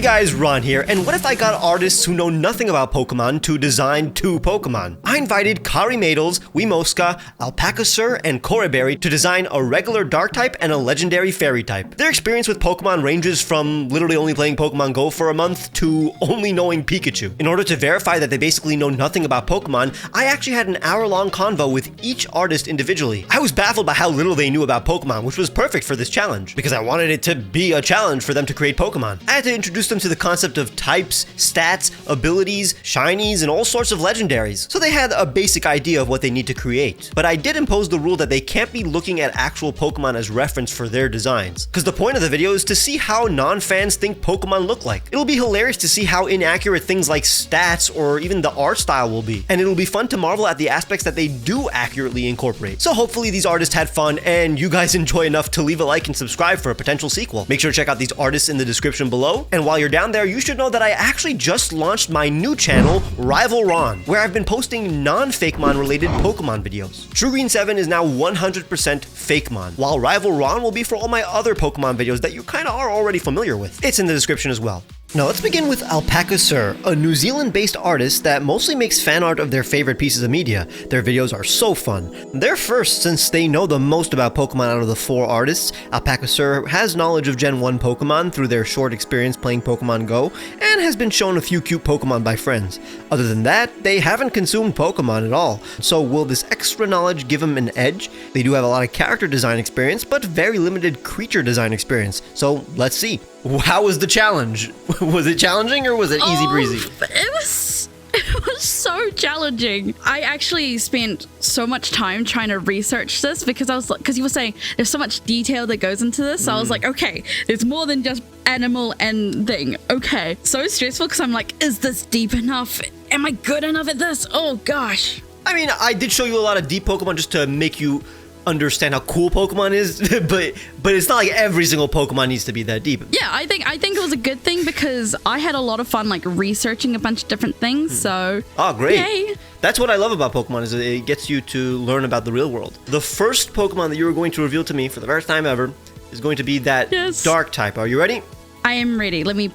guys, Ron here, and what if I got artists who know nothing about Pokemon to design 2 Pokemon? I invited Kari Matles, Wimosuka, Alpaca Sir, and KoreBerrie to design a regular Dark type and a legendary Fairy type. Their experience with Pokemon ranges from literally only playing Pokemon Go for a month to only knowing Pikachu. In order to verify that they basically know nothing about Pokemon, I actually had an hour-long convo with each artist individually. I was baffled by how little they knew about Pokemon, which was perfect for this challenge, because I wanted it to be a challenge for them to create Pokemon. I had to introduce them to the concept of types, stats, abilities, shinies, and all sorts of legendaries, so they had a basic idea of what they need to create. But I did impose the rule that they can't be looking at actual Pokemon as reference for their designs, because the point of the video is to see how non-fans think Pokemon look like. It'll be hilarious to see how inaccurate things like stats or even the art style will be, and it'll be fun to marvel at the aspects that they do accurately incorporate. So hopefully these artists had fun and you guys enjoy enough to leave a like and subscribe for a potential sequel. Make sure to check out these artists in the description below, and while you're down there, you should know that I actually just launched my new channel, Rival Ron, where I've been posting non-Fakemon related Pokemon videos. True Green 7 is now 100% Fakemon, while Rival Ron will be for all my other Pokemon videos that you kinda are already familiar with. It's in the description as well. Now let's begin with Alpaca Sir, a New Zealand-based artist that mostly makes fan art of their favorite pieces of media. Their videos are so fun. They're first since they know the most about Pokemon out of the 4 artists. Alpaca Sir has knowledge of Gen 1 Pokemon through their short experience playing Pokemon Go, and has been shown a few cute Pokemon by friends. Other than that, they haven't consumed Pokemon at all, so will this extra knowledge give them an edge? They do have a lot of character design experience, but very limited creature design experience, so let's see. How was the challenge? Was it challenging or was it easy breezy? It was so challenging. I actually spent so much time trying to research this because you were saying there's so much detail that goes into this. So I was like, okay, there's more than just animal and thing. Okay. So stressful because I'm like, is this deep enough? Am I good enough at this? Oh gosh. I mean, I did show you a lot of deep Pokemon just to make you understand how cool Pokemon is, but it's not like every single Pokemon needs to be that deep. Yeah, I think it was a good thing because I had a lot of fun like researching a bunch of different things. So oh, great. Yay. That's what I love about Pokemon, is it gets you to learn about the real world. The first Pokemon that you are going to reveal to me for the first time ever is going to be that Dark type. Are you ready? I am ready. Let me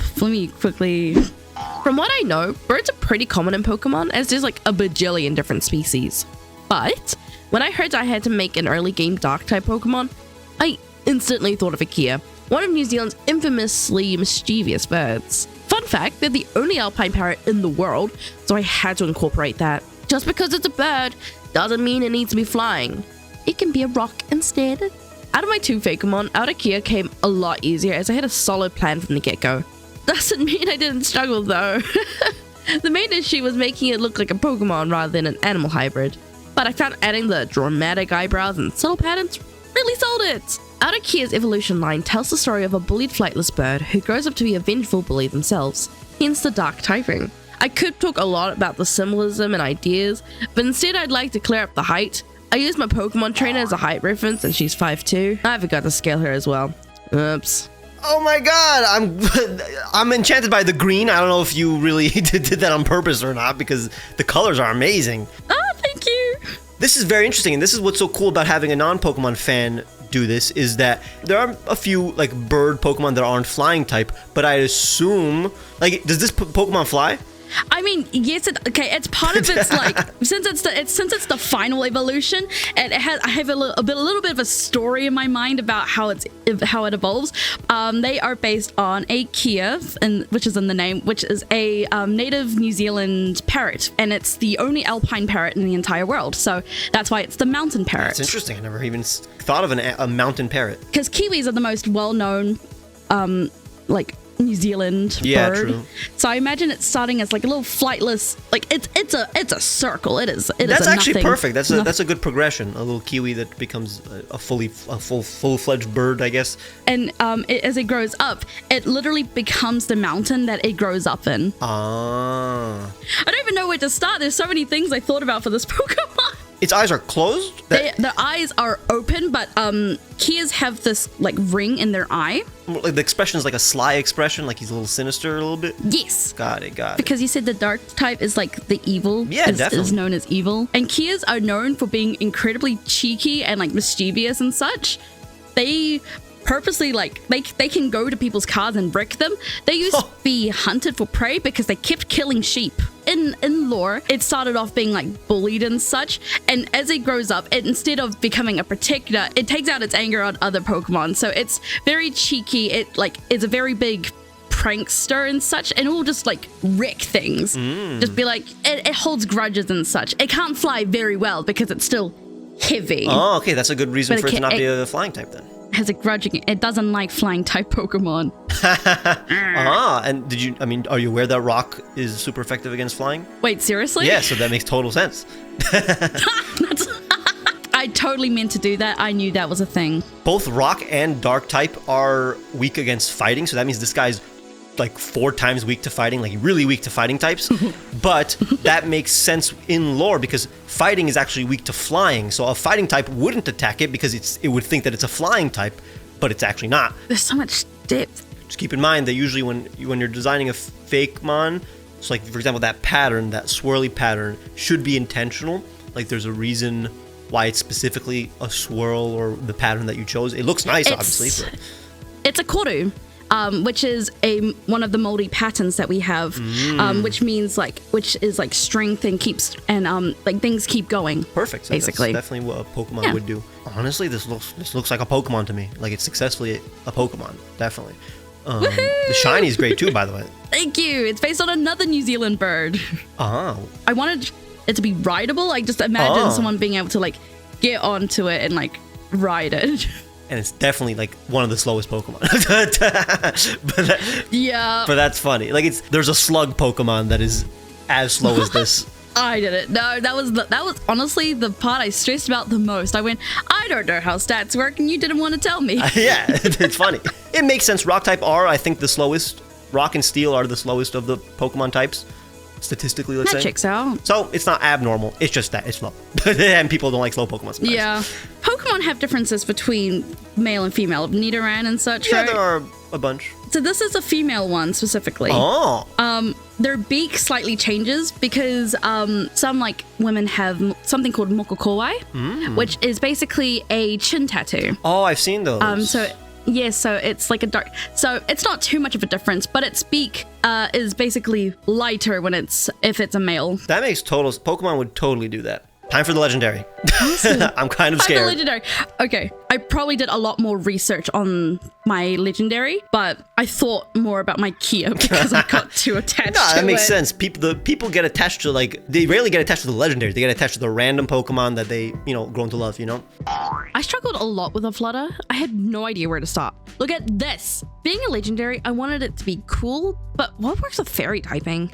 quickly. From what I know, birds are pretty common in Pokemon, as there's like a bajillion different species. But when I heard I had to make an early game Dark type Pokemon, I instantly thought of a Kia, one of New Zealand's infamously mischievous birds. Fun fact, they're the only alpine parrot in the world, so I had to incorporate that. Just because it's a bird doesn't mean it needs to be flying. It can be a rock instead. Out of my 2 Fakemon, Outer Kia came a lot easier as I had a solid plan from the get-go. Doesn't mean I didn't struggle though. The main issue was making it look like a Pokemon rather than an animal hybrid. But I found adding the dramatic eyebrows and subtle patterns really sold it. Outer Kia's evolution line tells the story of a bullied flightless bird who grows up to be a vengeful bully themselves, hence the dark typing. I could talk a lot about the symbolism and ideas, but instead I'd like to clear up the height. I used my Pokemon trainer as a height reference and she's 5'2". I forgot to scale her as well. Oops. Oh my god, I'm enchanted by the green. I don't know if you really did that on purpose or not, because the colors are amazing. Oh, thank you. This is very interesting, and this is what's so cool about having a non-Pokemon fan do this, is that there are a few like bird Pokemon that aren't flying type, but I assume, like, does this Pokemon fly? I mean, yes, it's part of its like since it's the final evolution, and I have a little bit of a story in my mind about how it evolves. They are based on a Kia, which is in the name, which is a native New Zealand parrot, and it's the only alpine parrot in the entire world. So that's why it's the mountain parrot. That's interesting. I never even thought of a mountain parrot. Because Kiwis are the most well-known, like, New Zealand bird. True. So I imagine it's starting as like a little flightless, like it's a circle. That's actually perfect. That's a good progression. A little Kiwi that becomes a full-fledged bird, I guess. And as it grows up, it literally becomes the mountain that it grows up in. Ah. I don't even know where to start. There's so many things I thought about for this Pokemon. Its eyes are closed? The eyes are open, but Kias have this like ring in their eye. Like the expression is like a sly expression, like he's a little sinister a little bit? Yes. Got it. Because you said the dark type is like the evil. Yeah, definitely. Is known as evil. And Kias are known for being incredibly cheeky and like mischievous and such. They purposely like they can go to people's cars and wreck them. They used to be hunted for prey because they kept killing sheep. In lore, it started off being like bullied and such, and as it grows up, instead of becoming a protector, it takes out its anger on other Pokemon. So it's very cheeky. It like is a very big prankster and such, and it will just like wreck things. Just be like, it holds grudges and such. It can't fly very well because it's still heavy. Oh, okay, that's a good reason But for it to not be a flying type then. Has a grudge. It doesn't like flying type Pokemon. And are you aware that rock is super effective against flying? Wait, seriously? Yeah, so that makes total sense. I totally meant to do that. I knew that was a thing. Both rock and dark type are weak against fighting, so that means this guy's like 4 times weak to fighting, like really weak to fighting types. But that makes sense in lore because fighting is actually weak to flying. So a fighting type wouldn't attack it because it would think that it's a flying type, but it's actually not. There's so much depth. Just keep in mind that usually when you're designing a Fakemon, so like for example that pattern, that swirly pattern should be intentional. Like there's a reason why it's specifically a swirl or the pattern that you chose. It looks nice, obviously. But It's a koru. Which is one of the moldy patterns that we have, which is like strength and keeps like things keep going. perfect. So basically. that's definitely what a Pokemon would do. Honestly, this looks like a Pokemon to me. Like it's successfully a Pokemon, definitely. The shiny is great too, by the way. Thank you. It's based on another New Zealand bird. Oh, I wanted it to be rideable. Like just imagine someone being able to like get onto it and like ride it. and it's definitely like one of the slowest Pokemon. Yeah. But that's funny. Like there's a slug Pokemon that is as slow as this. I did it. No, that was honestly the part I stressed about the most. I went, I don't know how stats work, and you didn't want to tell me. Yeah, it's funny. It makes sense. Rock type are, I think, the slowest. Rock and Steel are the slowest of the Pokemon types, statistically, let's That say. checks out. So it's not abnormal. It's just that it's slow. And people don't like slow Pokemon sometimes. Yeah. Pokemon have differences between male and female, Nidoran and such, Yeah, right? there are a bunch. So this is a female one specifically. Oh. Their beak slightly changes because some like women have something called mokokowai, which is basically a chin tattoo. Oh, I've seen those. So it's like a dark. So it's not too much of a difference, but its beak is basically lighter if it's a male. That makes total. Pokemon would totally do that. Time for the legendary. I'm kind of The scared. legendary. Okay, I probably did a lot more research on my legendary, but I thought more about my Kia because I got too attached to it. That makes sense. People get attached to they rarely get attached to the legendaries. They get attached to the random Pokemon that they grown to love. I struggled a lot with a Flutter. I had no idea where to start. Look at this. Being a legendary, I wanted it to be cool, but what works with fairy typing?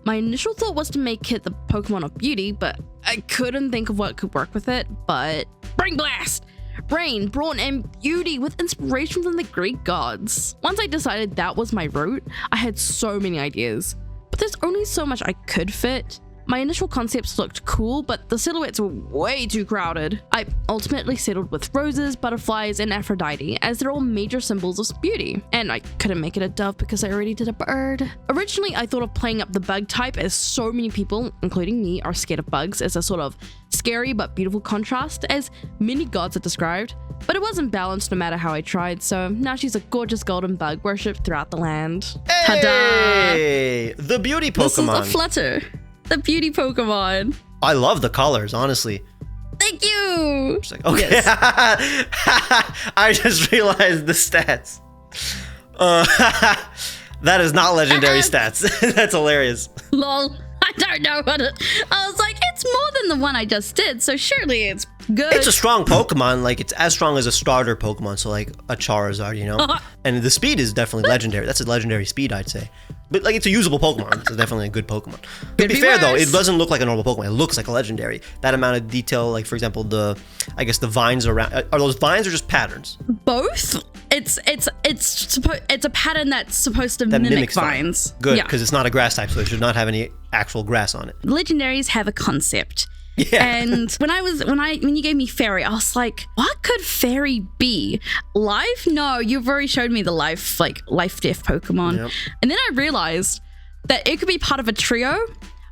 My initial thought was to make it the Pokemon of beauty, but I couldn't think of what could work with it, but Brain Blast! Brain, brawn, and beauty with inspiration from the Greek gods. Once I decided that was my route, I had so many ideas, but there's only so much I could fit. My initial concepts looked cool, but the silhouettes were way too crowded. I ultimately settled with roses, butterflies, and Aphrodite, as they're all major symbols of beauty. And I couldn't make it a dove because I already did a bird. Originally, I thought of playing up the bug type, as so many people, including me, are scared of bugs, as a sort of scary but beautiful contrast, as many gods are described. But it wasn't balanced no matter how I tried, so now she's a gorgeous golden bug worshipped throughout the land. Hey, the beauty Pokemon. This is a Flutter, the beauty Pokemon. I love the colors, honestly. Thank you. It's like, okay. Yes. I just realized the stats. That is not legendary stats. That's hilarious. Lol. I don't know what it. I was like, it's more than the one I just did, so surely it's good. It's a strong Pokemon. Like, it's as strong as a starter Pokemon, so like a Charizard, And the speed is definitely legendary. That's a legendary speed, I'd say. But like, it's a usable Pokemon. It's definitely a good Pokemon. To be fair, though, it doesn't look like a normal Pokemon. It looks like a legendary. That amount of detail, like for example, the vines around. Are those vines or just patterns? Both. It's a pattern that's supposed to mimic vines. Good, Yeah. because it's not a grass type, so it should not have any actual grass on it. Legendaries have a concept. Yeah. And when you gave me fairy, I was like, what could fairy be? Life? No, you've already showed me the life death Pokemon. Yep. And then I realized that it could be part of a trio,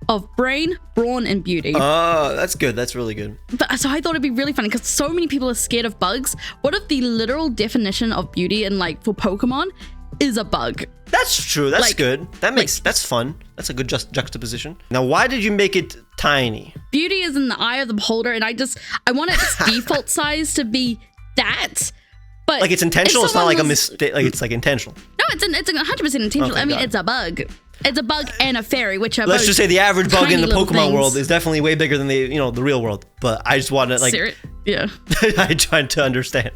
of brain, brawn, and beauty. Oh, that's good. That's really good. So I thought it'd be really funny because so many people are scared of bugs. What if the literal definition of beauty in like for Pokemon is a bug? That's true. That's Like- good. That's fun. That's a good juxtaposition. Now, why did you make it tiny? Beauty is in the eye of the beholder, and I want its default size to be that. But Like it's intentional. if It's not like a someone was- mistake. Like it's like intentional. No, it's 100% intentional. Okay, I mean, got it. it's a bug. It's a bug and a fairy, which are Let's both just say the average bug in tiny the little Pokemon things. world is definitely way bigger than the real world. But I just want to like Yeah. I tried to understand.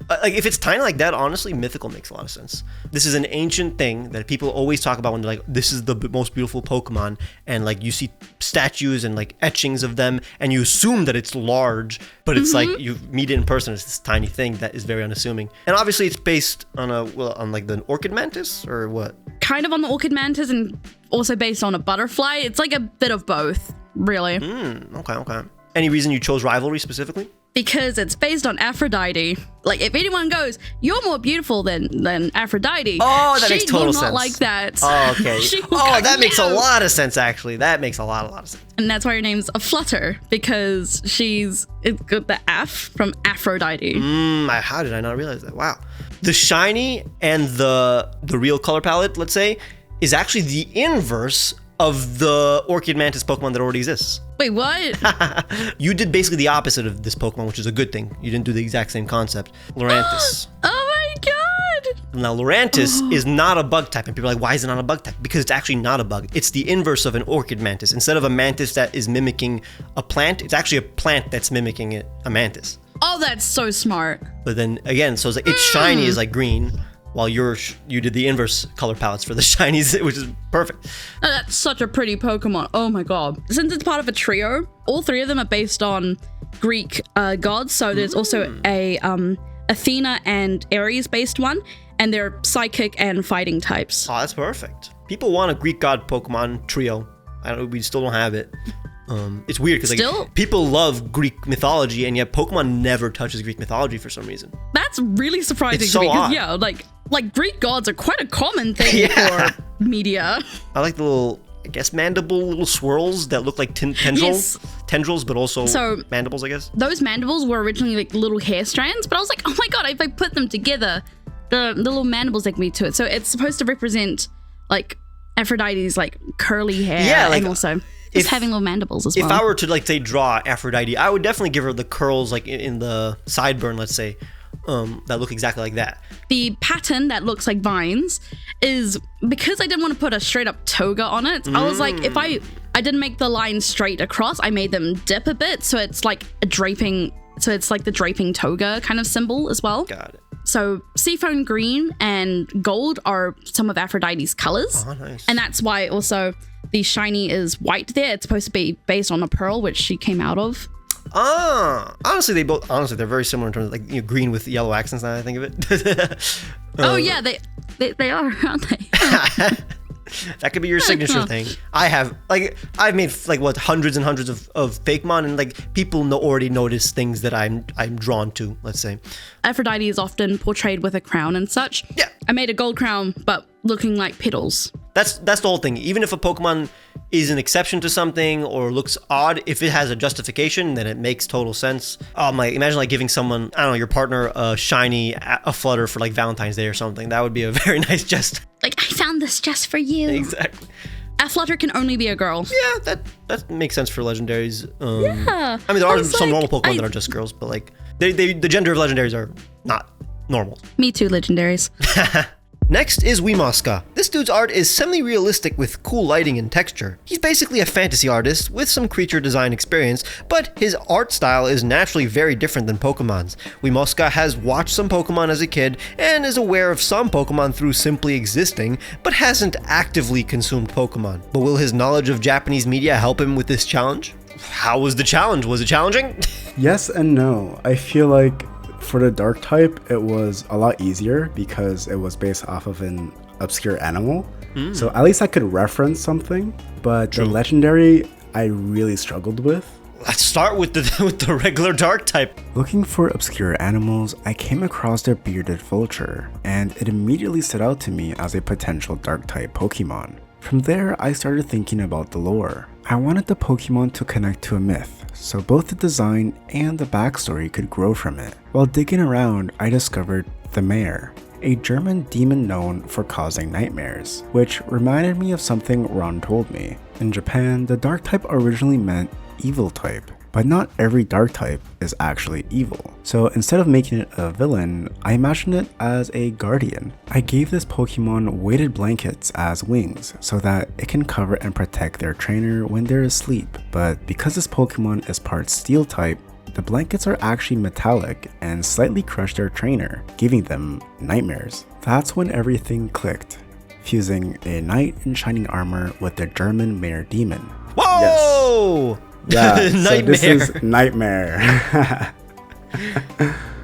Like if it's tiny like that, honestly, mythical makes a lot of sense. This is an ancient thing that people always talk about when they're like, "This is the most beautiful Pokemon," and like you see statues and like etchings of them, and you assume that it's large, but it's like you meet it in person, it's this tiny thing that is very unassuming. And obviously, it's based on on like the Orchid Mantis or what? Kind of on the Orchid Mantis and also based on a butterfly. It's like a bit of both, really. Okay. Any reason you chose Rivalry specifically? Because it's based on Aphrodite. Like, if anyone goes, you're more beautiful than Aphrodite. Oh, that she makes total will sense. not like that. Oh, okay. She will Oh, go, that makes a "No." lot of sense, actually. That makes a lot of sense. And that's why her name's a Flutter, because it's got the F from Aphrodite. How did I not realize that? Wow. The shiny and the real color palette, let's say, is actually the inverse of the Orchid Mantis Pokemon that already exists. Wait, what? You did basically the opposite of this Pokemon, which is a good thing. You didn't do the exact same concept. Lurantis. Oh my god! Now, Lurantis is not a bug type, and people are like, why is it not a bug type? Because it's actually not a bug. It's the inverse of an Orchid Mantis. Instead of a mantis that is mimicking a plant, it's actually a plant that's mimicking a mantis. Oh, that's so smart. But then again, so it's like its shiny is like green, while you did the inverse color palettes for the shinies, which is perfect. Oh, that's such a pretty Pokemon. Oh my god. Since it's part of a trio, all three of them are based on Greek gods. So there's also a Athena and Ares based one, and they're psychic and fighting types. Oh, that's perfect. People want a Greek god Pokemon trio. We still don't have it. It's weird because like people love Greek mythology, and yet Pokemon never touches Greek mythology for some reason. That's really surprising It's to me so because odd. like Greek gods are quite a common thing for media. I like the little, I guess, mandible little swirls that look like tendrils, but also mandibles, I guess. Those mandibles were originally like little hair strands, but I was like, oh my god, if I put them together, the little mandibles take me to it. So it's supposed to represent like Aphrodite's like curly hair, and also just having little mandibles as well. If I were to like say draw Aphrodite, I would definitely give her the curls like in the sideburn, let's say, that look exactly like that. The pattern that looks like vines is because I didn't want to put a straight up toga on it. I was like, if I didn't make the line straight across, I made them dip a bit, so it's like a draping. So it's like the draping toga kind of symbol as well. Got it. So seafoam green and gold are some of Aphrodite's colors. Oh, nice. And that's why also the shiny is white there. It's supposed to be based on a pearl, which she came out of. Honestly, they're very similar in terms of like green with yellow accents. Now that I think of it. Oh yeah, they are, aren't they? That could be your signature thing. I've made like hundreds and hundreds of Fakemon, and like people already notice things that I'm drawn to. Let's say Aphrodite is often portrayed with a crown and such. Yeah. I made a gold crown, but looking like petals. That's the whole thing. Even if a Pokemon is an exception to something or looks odd, if it has a justification, then it makes total sense. Imagine like giving someone, I don't know, your partner a shiny, a Flutter for like Valentine's Day or something. That would be a very nice gesture. Like, I found this just for you. Exactly. A Flutter can only be a girl. Yeah, that makes sense for legendaries. Yeah. I mean, there are was some like, normal Pokemon that are just girls, but like the gender of legendaries are not normal. Me too, legendaries. Next is Wimosuka. This dude's art is semi-realistic with cool lighting and texture. He's basically a fantasy artist with some creature design experience, but his art style is naturally very different than Pokemon's. Wimosuka has watched some Pokemon as a kid and is aware of some Pokemon through simply existing, but hasn't actively consumed Pokemon. But will his knowledge of Japanese media help him with this challenge? How was the challenge? Was it challenging? Yes and no. I feel like for the dark type, it was a lot easier because it was based off of an obscure animal. So at least I could reference something, but the legendary I really struggled with. Let's start with the regular dark type. Looking for obscure animals, I came across the bearded vulture, and it immediately stood out to me as a potential dark type Pokemon. From there, I started thinking about the lore. I wanted the Pokemon to connect to a myth, so both the design and the backstory could grow from it. While digging around, I discovered the Mare, a German demon known for causing nightmares, which reminded me of something Ron told me. In Japan, the dark type originally meant evil type, but not every dark type is actually evil. So instead of making it a villain, I imagined it as a guardian. I gave this Pokemon weighted blankets as wings so that it can cover and protect their trainer when they're asleep. But because this Pokemon is part steel type, the blankets are actually metallic and slightly crush their trainer, giving them nightmares. That's when everything clicked, fusing a knight in shining armor with the German mare demon. Whoa! Yes. Yeah, so this Nightmare. is Nightmare.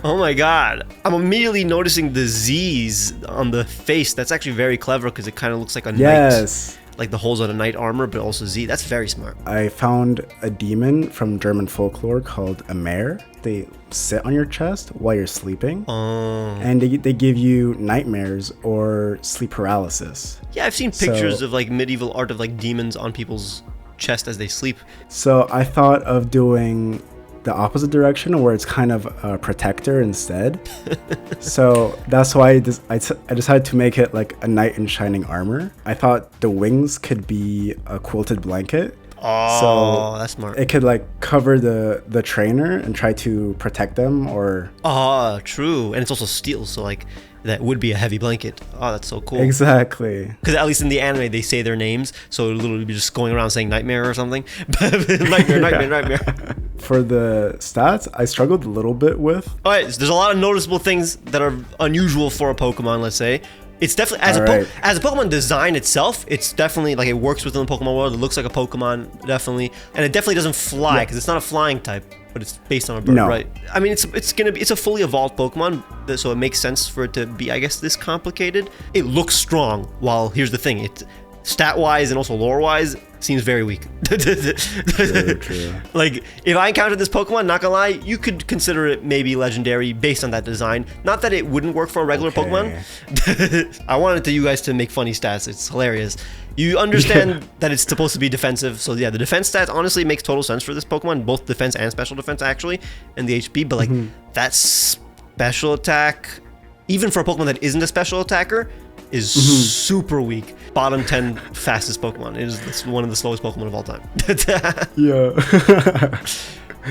Oh my god. I'm immediately noticing the Z's on the face. That's actually very clever because it kind of looks like a Yes. knight. Like the holes on a knight armor, but also Z. That's very smart. I found a demon from German folklore called a mare. They sit on your chest while you're sleeping. Oh. And they give you nightmares or sleep paralysis. Yeah, I've seen pictures of like medieval art of like demons on people's chest as they sleep. So I thought of doing the opposite direction where it's kind of a protector instead. So that's why I decided to make it like a knight in shining armor. I thought the wings could be a quilted blanket. Oh, So that's smart. it could like cover the trainer and try to protect them or... Oh, true. And it's also steel, so like that would be a heavy blanket. Oh, that's so cool. Exactly. Because at least in the anime, they say their names, so it'll literally be just going around saying nightmare or something. Nightmare. For the stats, I struggled a little bit with. All right, so there's a lot of noticeable things that are unusual for a Pokemon, let's say. It's definitely, as a Pokemon design itself, it's definitely, like, it works within the Pokemon world. It looks like a Pokemon, definitely. And it definitely doesn't fly, because it's not a flying type, but it's based on a bird, right? I mean, it's a fully evolved Pokemon, so it makes sense for it to be, I guess, this complicated. It looks strong, while, here's the thing, it stat-wise and also lore-wise, seems very weak. True. Like, if I encountered this Pokemon, not gonna lie, you could consider it maybe legendary based on that design. Not that it wouldn't work for a regular Pokemon. I wanted you guys to make funny stats. It's hilarious. You understand that it's supposed to be defensive, so yeah, the defense stats honestly makes total sense for this Pokemon, both defense and special defense actually, and the HP, but like, that special attack, even for a Pokemon that isn't a special attacker, is super weak. Bottom 10 fastest Pokemon. It's one of the slowest Pokemon of all time. Yeah.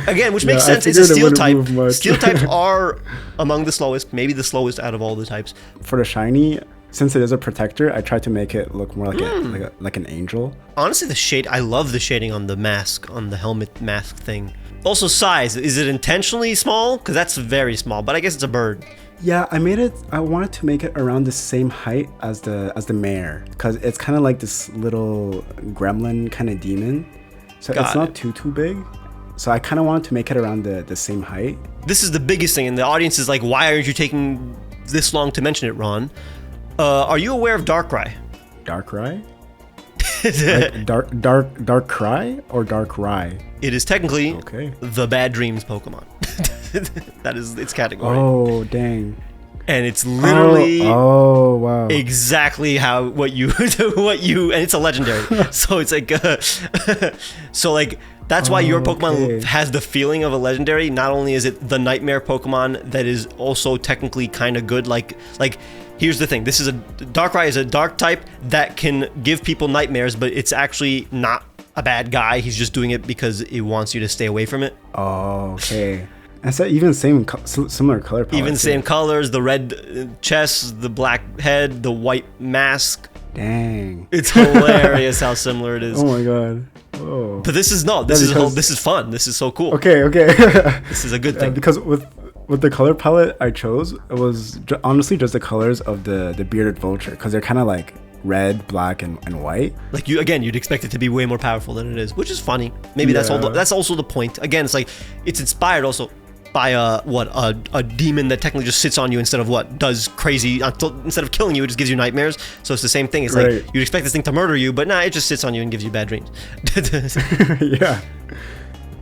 Again, which makes sense. It's a steel type. Steel types are among the slowest, maybe the slowest out of all the types. For the shiny, since it is a protector, I tried to make it look more like an angel. Honestly, the shade, I love the shading on the mask, on the helmet mask thing. Also size, is it intentionally small? Because that's very small, but I guess it's a bird. Yeah, I wanted to make it around the same height as the mare, because it's kind of like this little gremlin kind of demon. So it's not too big. So I kind of wanted to make it around the same height. This is the biggest thing, and the audience is like, why aren't you taking this long to mention it, Ron? Are you aware of Darkrai? Darkrai? Like Darkrai or Darkrai? It is technically Okay. the Bad Dreams Pokemon. That is its category. Oh, dang. And it's literally oh wow. exactly what you and it's a legendary. So it's like so like that's why your Pokemon has the feeling of a legendary. Not only is it the nightmare Pokemon that is also technically kind of good, like here's the thing. Darkrai is a dark type that can give people nightmares, but it's actually not a bad guy. He's just doing it because he wants you to stay away from it. Oh, okay. And so even similar color palette. Even same colors, the red chest, the black head, the white mask. Dang. It's hilarious how similar it is. Oh my god. Oh. But this is fun. This is so cool. Okay. This is a good thing. Because with the color palette I chose, it was honestly just the colors of the bearded vulture, because they're kind of like red, black, and white. Like you'd expect it to be way more powerful than it is, which is funny. Maybe that's also the point. Again, it's like it's inspired also by a demon that technically just sits on you instead of does crazy instead of killing you, it just gives you nightmares. So it's the same thing. It's like you'd expect this thing to murder you, but nah, it just sits on you and gives you bad dreams. Yeah.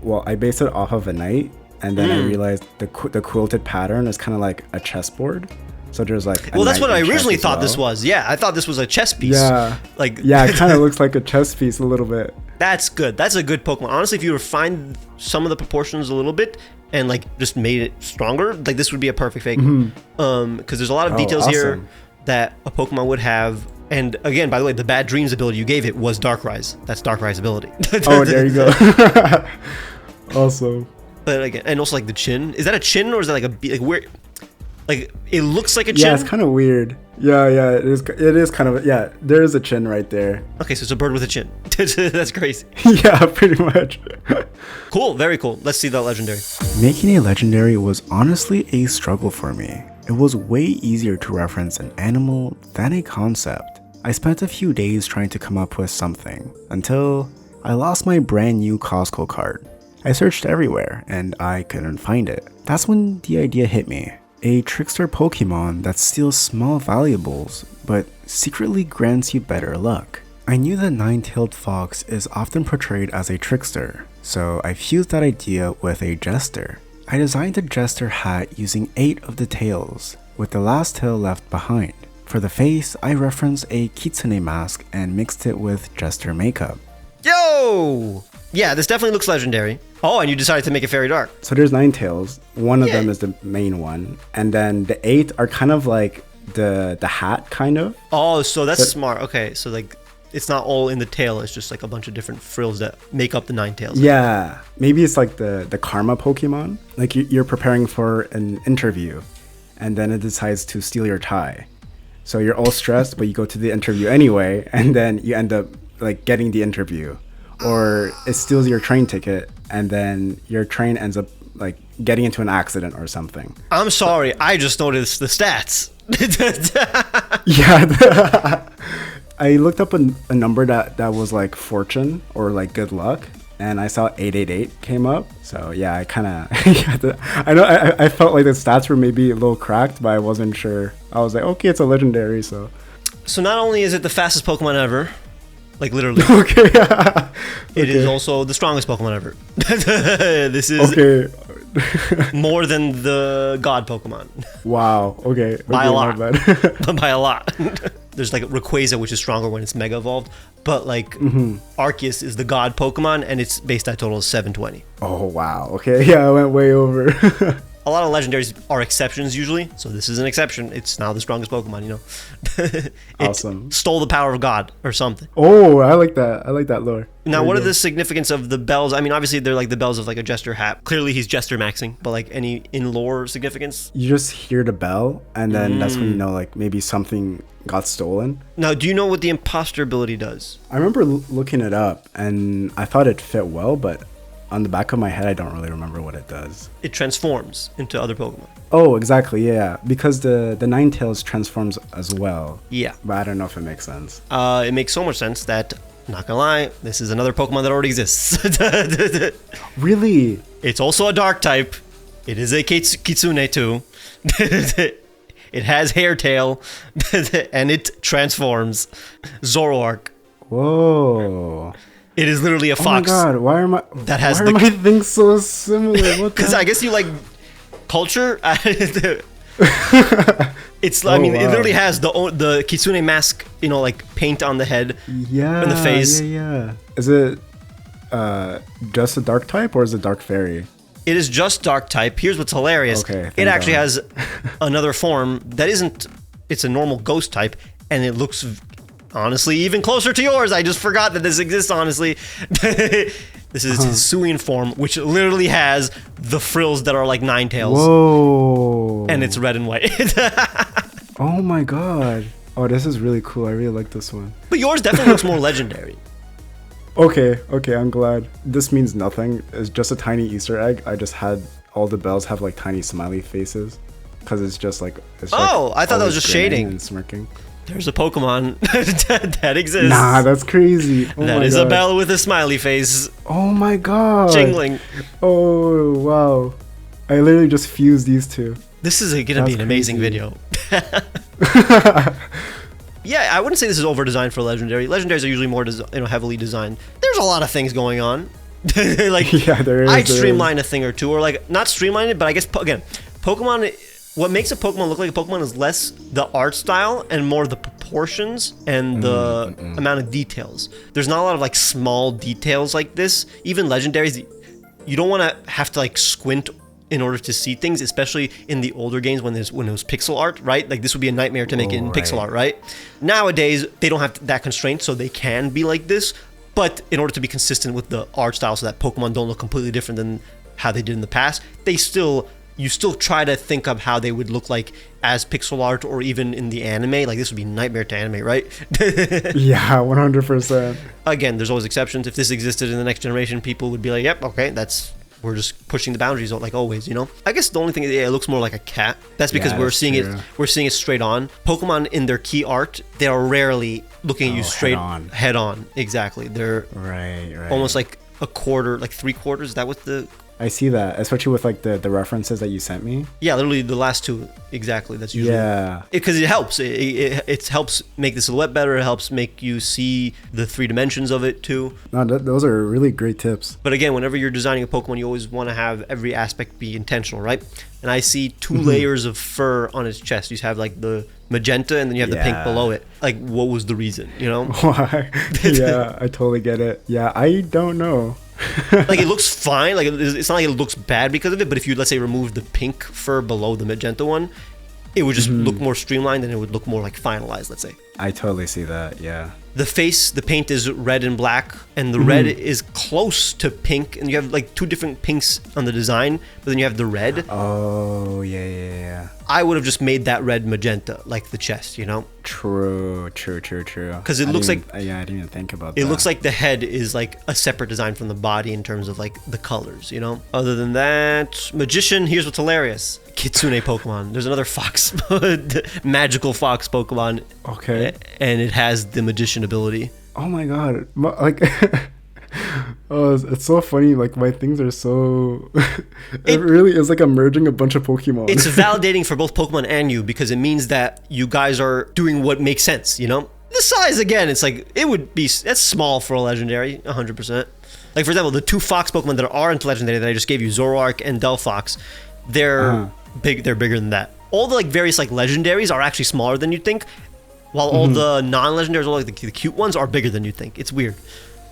Well, I based it off of a knight, and then I realized the quilted pattern is kind of like a chessboard. So there's like well, that's what I originally thought this was. Yeah, I thought this was a chess piece. Yeah. Like yeah, it kind of looks like a chess piece a little bit. That's good. That's a good Pokemon. Honestly, if you refined some of the proportions a little bit and like just made it stronger, like this would be a perfect Fakemon. Because there's a lot of details here awesome. that a Pokemon would have. And again, by the way, the Bad Dreams ability you gave it was Darkrai. That's Darkrai's ability. Oh, there you go. Awesome. But again, and also like the chin. Is that a chin or is that like a like where? Like it looks like a chin. Yeah, it's kind of weird. Yeah, it is. It is kind of. Yeah, there is a chin right there. Okay, so it's a bird with a chin. That's crazy. Yeah, pretty much. Cool, very cool. Let's see the legendary. Making a legendary was honestly a struggle for me. It was way easier to reference an animal than a concept. I spent a few days trying to come up with something until I lost my brand new Costco card. I searched everywhere and I couldn't find it. That's when the idea hit me. A trickster Pokemon that steals small valuables but secretly grants you better luck. I knew that Nine-Tailed Fox is often portrayed as a trickster, so I fused that idea with a jester. I designed a jester hat using 8 of the tails, with the last tail left behind. For the face, I referenced a kitsune mask and mixed it with jester makeup. Yo! Yeah, this definitely looks legendary. Oh, and you decided to make it Fairy Dark. So there's 9 tails. One of them is the main one, and then the 8 are kind of like the hat, kind of. Oh, so that's smart. Okay, so like it's not all in the tail. It's just like a bunch of different frills that make up the 9 tails. Yeah, maybe it's like the karma Pokemon. Like you're preparing for an interview, and then it decides to steal your tie. So you're all stressed, but you go to the interview anyway, and then you end up like getting the interview. Or it steals your train ticket, and then your train ends up like getting into an accident or something. I'm sorry, I just noticed the stats. Yeah, I looked up a number that was like fortune or like good luck, and I saw 888 came up. So yeah, I kind of, I felt like the stats were maybe a little cracked, but I wasn't sure. I was like, okay, it's a legendary, so. So not only is it the fastest Pokemon ever, like literally. Okay. Yeah. It is also the strongest Pokemon ever. This is okay. more than the God Pokemon. Wow. Okay. By a lot. My bad. By a lot. There's like Rayquaza, which is stronger when it's Mega Evolved. But like Arceus is the God Pokemon, and its base stat total is 720. Oh, wow. Okay. Yeah, I went way over. A lot of legendaries are exceptions usually, so this is an exception. It's now the strongest Pokemon, you know. It Awesome. stole the power of God or something. Oh, I like that. I like that lore. Now, what are the significance of the bells? I mean, obviously they're like the bells of like a jester hat. Clearly he's jester maxing, but like any in lore significance? You just hear the bell, and then that's when you know like maybe something got stolen. Now, do you know what the imposter ability does? I remember looking it up, and I thought it fit well, but on the back of my head, I don't really remember what it does. It transforms into other Pokemon. Oh, exactly, yeah. Because the Ninetales transforms as well. Yeah. But I don't know if it makes sense. It makes so much sense that, not gonna lie, this is another Pokemon that already exists. Really? It's also a dark type. It is a Kitsune too. It has hair tail, and it transforms. Zoroark. Whoa. It is literally a fox. Oh my god, why are my things so similar? Because I guess you like culture. It's I mean, wow. it literally has the Kitsune mask, you know, like paint on the head, yeah, in the face. Yeah. Is it just a dark type or is it dark fairy? It is just dark type. Here's what's hilarious. Okay, it actually God. has another form that isn't. It's a normal ghost type, and it looks honestly even closer to yours. I just forgot that this exists. Honestly, this is Hisuian form, which literally has the frills that are like Ninetales. Whoa! And it's red and white. Oh my god! Oh, this is really cool. I really like this one. But yours definitely looks more legendary. Okay, I'm glad. This means nothing. It's just a tiny Easter egg. I just had all the bells have like tiny smiley faces, because it's just like. It's Oh, I thought that was always just grinning shading. and smirking. There's a Pokemon that exists. Nah, that's crazy. Oh That my is a god. bell with a smiley face, Oh my god. jingling. Oh wow. I literally just fused these two. This is gonna be That's an amazing crazy. video. Yeah, I wouldn't say this is over designed for legendary. Legendaries are usually more heavily designed. There's a lot of things going on. Like Yeah, there is. I'd there streamline a thing or two, or like not streamline it, but I guess again, Pokemon What makes a Pokemon look like a Pokemon is less the art style and more the proportions and the amount of details. There's not a lot of like small details like this. Even legendaries, you don't want to have to like squint in order to see things, especially in the older games when it was pixel art, right? Like this would be a nightmare to make it in pixel art, right? Nowadays, they don't have that constraint, so they can be like this. But in order to be consistent with the art style so that Pokemon don't look completely different than how they did in the past, you still try to think of how they would look like as pixel art or even in the anime. Like this would be a nightmare to animate, right? Yeah, 100%. Again, there's always exceptions. If this existed in the next generation, people would be like, yep, okay, we're just pushing the boundaries like always, you know? I guess the only thing is it looks more like a cat. That's because we're seeing it straight on. Pokemon in their key art, they are rarely looking at you straight head on. Exactly. They're almost like a quarter, like 3/4. Is that what I see that, especially with like the references that you sent me. Yeah, literally the last two. Exactly. That's usually because it helps. It helps make the silhouette better. It helps make you see the 3 dimensions of it too. No, those are really great tips. But again, whenever you're designing a Pokemon, you always want to have every aspect be intentional, right? And I see 2 layers of fur on its chest. You have like the magenta and then you have the pink below it. Like, what was the reason? You know? Why? Yeah, I totally get it. Yeah, I don't know. Like it looks fine, like it's not like it looks bad because of it, but if you, let's say, remove the pink fur below the magenta one, it would just look more streamlined and it would look more like finalized, let's say. I totally see that. Yeah, the paint is red and black, and the red is close to pink, and you have like 2 different pinks on the design, but then you have the red. Oh yeah. I would have just made that red magenta, like the chest, you know? True. Because it looks like... I didn't even think about that. It looks like the head is like a separate design from the body in terms of like the colors, you know? Other than that, Magician, here's what's hilarious. Kitsune Pokemon. There's another fox, magical fox Pokemon. Okay. And it has the Magician ability. Oh my god. Like... Oh, it's so funny. Like my things are so. It really is like I'm merging a bunch of Pokemon. It's validating for both Pokemon and you because it means that you guys are doing what makes sense. You know, the size again. It's like that's small for a legendary, 100%. Like for example, the 2 fox Pokemon that aren't legendary that I just gave you, Zoroark and Delphox, they're big. They're bigger than that. All the like various like legendaries are actually smaller than you'd think, while all the non-legendaries, all like the cute ones, are bigger than you think. It's weird.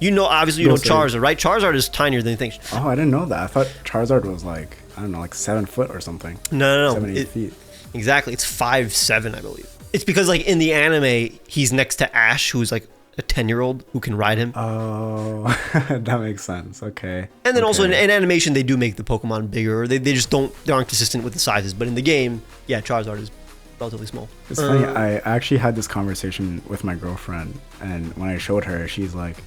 You know, obviously, you know Charizard, right? Charizard is tinier than you think. Oh, I didn't know that. I thought Charizard was like, I don't know, like 7 foot or something. No. 7, 8 feet. Exactly. It's 5'7", I believe. It's because, like, in the anime, he's next to Ash, who's like a 10-year-old who can ride him. Oh, that makes sense. Okay. And then also in animation, they do make the Pokemon bigger. They just aren't consistent with the sizes. But in the game, yeah, Charizard is relatively small. It's funny. I actually had this conversation with my girlfriend, and when I showed her, she's like,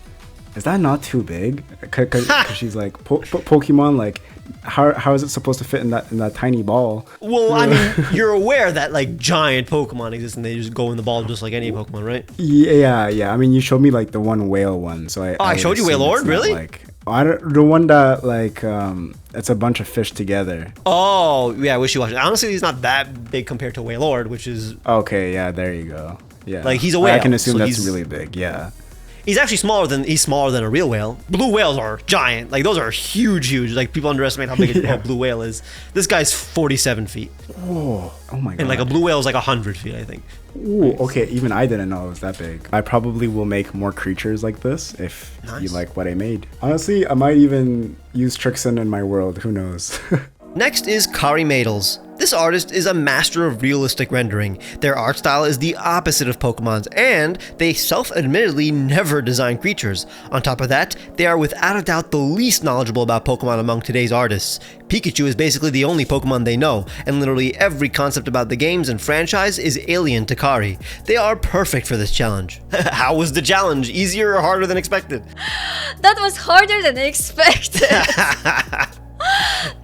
is that not too big? Cause she's like, Pokemon, like, how is it supposed to fit in that tiny ball? Well, I mean, you're aware that like giant Pokemon exist and they just go in the ball just like any Pokemon, right? Yeah. I mean, you showed me like the one whale one, so I showed you Wailord, really? Like, the one that like it's a bunch of fish together. Oh yeah, wishy-washy. Honestly, he's not that big compared to Wailord, which is okay. Yeah, there you go. Yeah, like he's a whale. I can assume that's really big. Yeah. He's actually smaller than a real whale. Blue whales are giant. Like those are huge. Like people underestimate how big a blue whale is. This guy's 47 feet. Oh my god. And like a blue whale is like 100 feet, I think. Ooh, okay. Even I didn't know it was that big. I probably will make more creatures like this if you like what I made. Honestly, I might even use Trixon in my world. Who knows? Next is Kari Matles. This artist is a master of realistic rendering. Their art style is the opposite of Pokemon's, and they self-admittedly never design creatures. On top of that, they are without a doubt the least knowledgeable about Pokemon among today's artists. Pikachu is basically the only Pokemon they know, and literally every concept about the games and franchise is alien to Kari. They are perfect for this challenge. How was the challenge? Easier or harder than expected? That was harder than expected.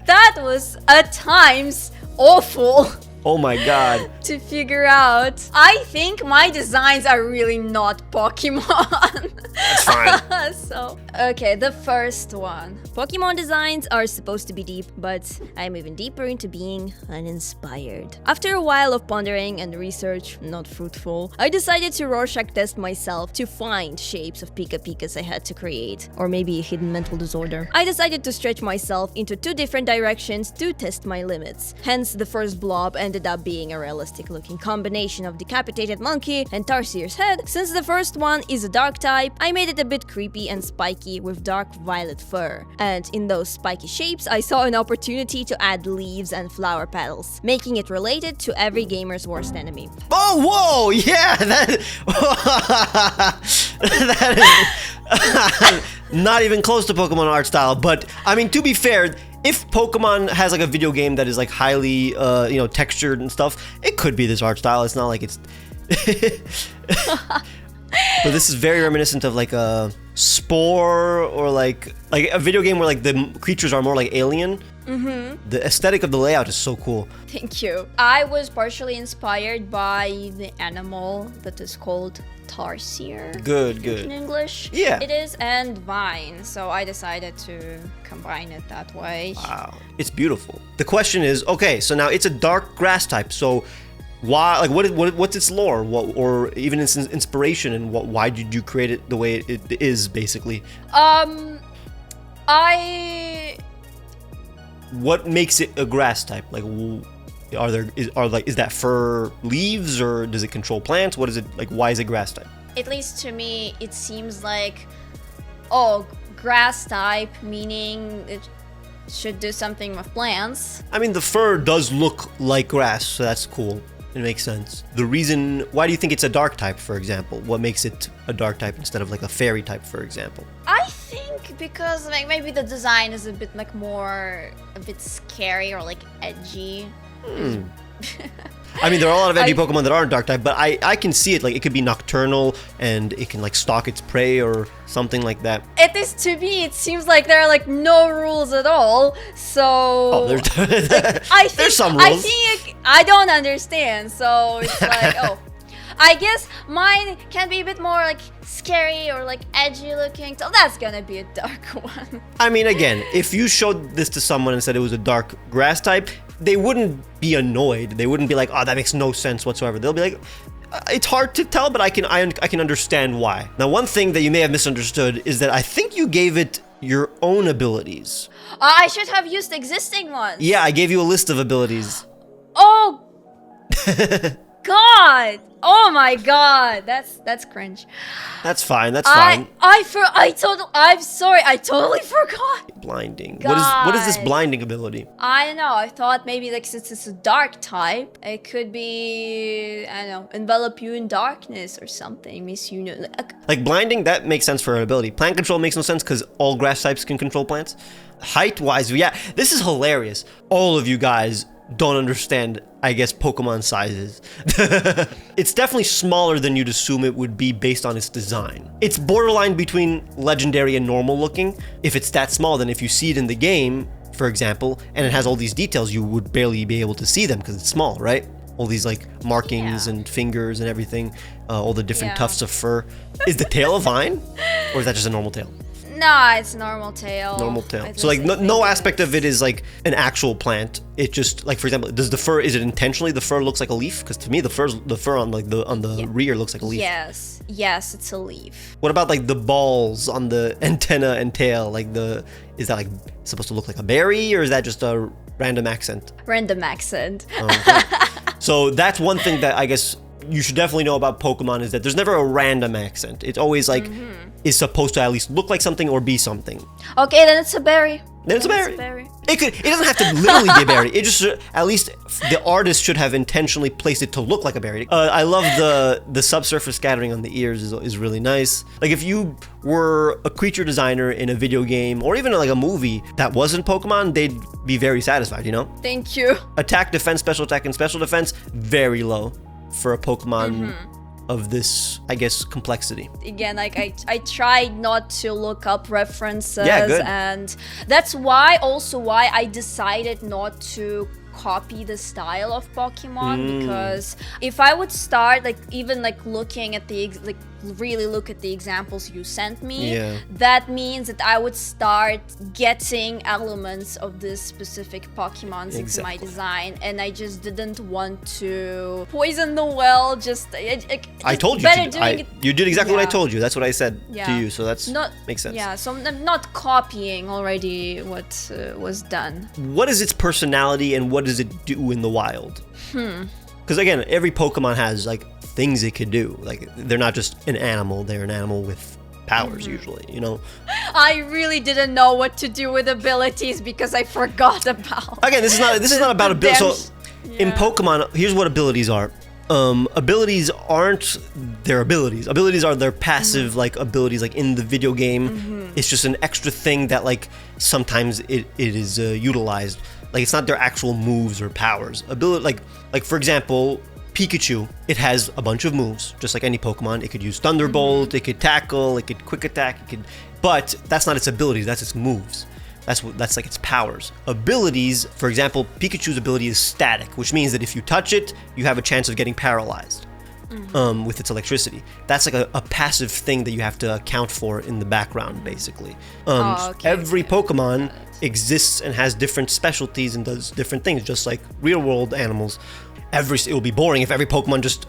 That was at times awful Oh my god. to figure out. I think my designs are really not Pokemon. That's fine. So, okay, the first one. Pokemon designs are supposed to be deep, but I'm even deeper into being uninspired. After a while of pondering and research, not fruitful, I decided to Rorschach test myself to find shapes of Pika-Pikas I had to create, or maybe a hidden mental disorder. I decided to stretch myself into 2 different directions to test my limits. Hence the first blob and ended up being a realistic looking combination of decapitated monkey and Tarsiers head. Since the first one is a dark type, I made it a bit creepy and spiky with dark violet fur. And in those spiky shapes, I saw an opportunity to add leaves and flower petals, making it related to every gamer's worst enemy. Oh, whoa, yeah, that is not even close to Pokemon art style. But I mean, to be fair, if Pokemon has like a video game that is like highly, textured and stuff, it could be this art style. It's not like it's. But this is very reminiscent of like a Spore or like a video game where like the creatures are more like alien. Mm-hmm. The aesthetic of the layout is so cool. Thank you. I was partially inspired by the animal that is called Tarsier. Good. In English. Yeah. It is, and vine. So I decided to combine it that way. Wow. It's beautiful. The question is, okay, so now it's a dark grass type, so why, like, what's its lore, or even its inspiration, and why did you create it the way it is, basically? What makes it a grass type? Like, is that fur leaves, or does it control plants? What is it like? Why is it grass type? At least to me, it seems like, grass type, meaning it should do something with plants. I mean, the fur does look like grass, so that's cool. It makes sense. The reason, why do you think it's a dark type, for example? What makes it a dark type instead of like a fairy type, for example? I think because like maybe the design is a bit scary or like edgy. I mean, there are a lot of edgy Pokemon that aren't dark type, but I can see it. Like, it could be nocturnal and it can like stalk its prey or something like that. At least to me, it seems like there are like no rules at all. So there's some rules. I don't understand. So it's like, I guess mine can be a bit more like scary or like edgy looking. So that's gonna be a dark one. I mean, again, if you showed this to someone and said it was a dark grass type, they wouldn't be annoyed. They wouldn't be like, oh, that makes no sense whatsoever. They'll be like, it's hard to tell, but I can understand why. Now, one thing that you may have misunderstood is that I think you gave it your own abilities. I should have used existing ones. Yeah, I gave you a list of abilities. Oh God! Oh my God! That's cringe. That's fine. That's fine. I'm sorry. I totally forgot. Blinding. God. What is this blinding ability? I don't know. I thought maybe like since it's a dark type, it could be, I don't know, envelop you in darkness or something. Like blinding, that makes sense for an ability. Plant control makes no sense because all grass types can control plants. Height-wise, yeah, this is hilarious. All of you guys don't understand, I guess, Pokemon sizes. It's definitely smaller than you'd assume it would be based on its design. It's borderline between legendary and normal looking. If it's that small, then if you see it in the game, for example, and it has all these details, you would barely be able to see them because it's small, right? All these like markings and fingers and everything, all the different tufts of fur. Is the tail a vine? Or is that just a normal tail? Nah, it's normal tail. Normal tail. So like no aspect of it is like an actual plant. It just like, for example, does the fur, is it intentionally the fur looks like a leaf? Because to me the fur on like the rear looks like a leaf. Yes, it's a leaf. What about like the balls on the antenna and tail? Like is that like supposed to look like a berry, or is that just a random accent? Random accent. Okay. So that's one thing that I guess you should definitely know about Pokemon, is that there's never a random accent. It's always like is supposed to at least look like something or be something. Okay, then it's a berry. Then it's a berry. It doesn't have to literally be a berry. It just at least the artist should have intentionally placed it to look like a berry. I love the subsurface scattering on the ears is really nice. Like if you were a creature designer in a video game or even like a movie that wasn't Pokemon, they'd be very satisfied, you know? Thank you. Attack, defense, special attack, and special defense, very low for a Pokemon of this, I guess, complexity. Again, like I tried not to look up references, good. And that's why I decided not to copy the style of Pokemon, because if I would start like even like looking at really look at the examples you sent me, that means that I would start getting elements of this specific Pokemon into my design, and I just didn't want to poison the well. I told you you did exactly what I told you. That's what I said to you, so that's makes sense. Yeah, so I'm not copying already what was done. What is its personality and what does it do in the wild? Because again, every Pokemon has like things it could do. Like they're not just an animal; they're an animal with powers usually. You know. I really didn't know what to do with abilities because I forgot about. Again, this is not about ability. So in Pokemon, here's what abilities are. Abilities aren't their abilities. Abilities are their passive like abilities, like in the video game. It's just an extra thing that like sometimes it is utilized. Like it's not their actual moves or powers. Ability like for example, Pikachu, it has a bunch of moves, just like any Pokemon. It could use Thunderbolt, it could tackle, it could quick attack, but that's not its abilities, that's its moves. That's like its powers. Abilities, for example, Pikachu's ability is static, which means that if you touch it, you have a chance of getting paralyzed with its electricity. That's like a passive thing that you have to account for in the background, basically. Every Pokemon exists and has different specialties and does different things, just like real-world animals. It will be boring if every Pokemon just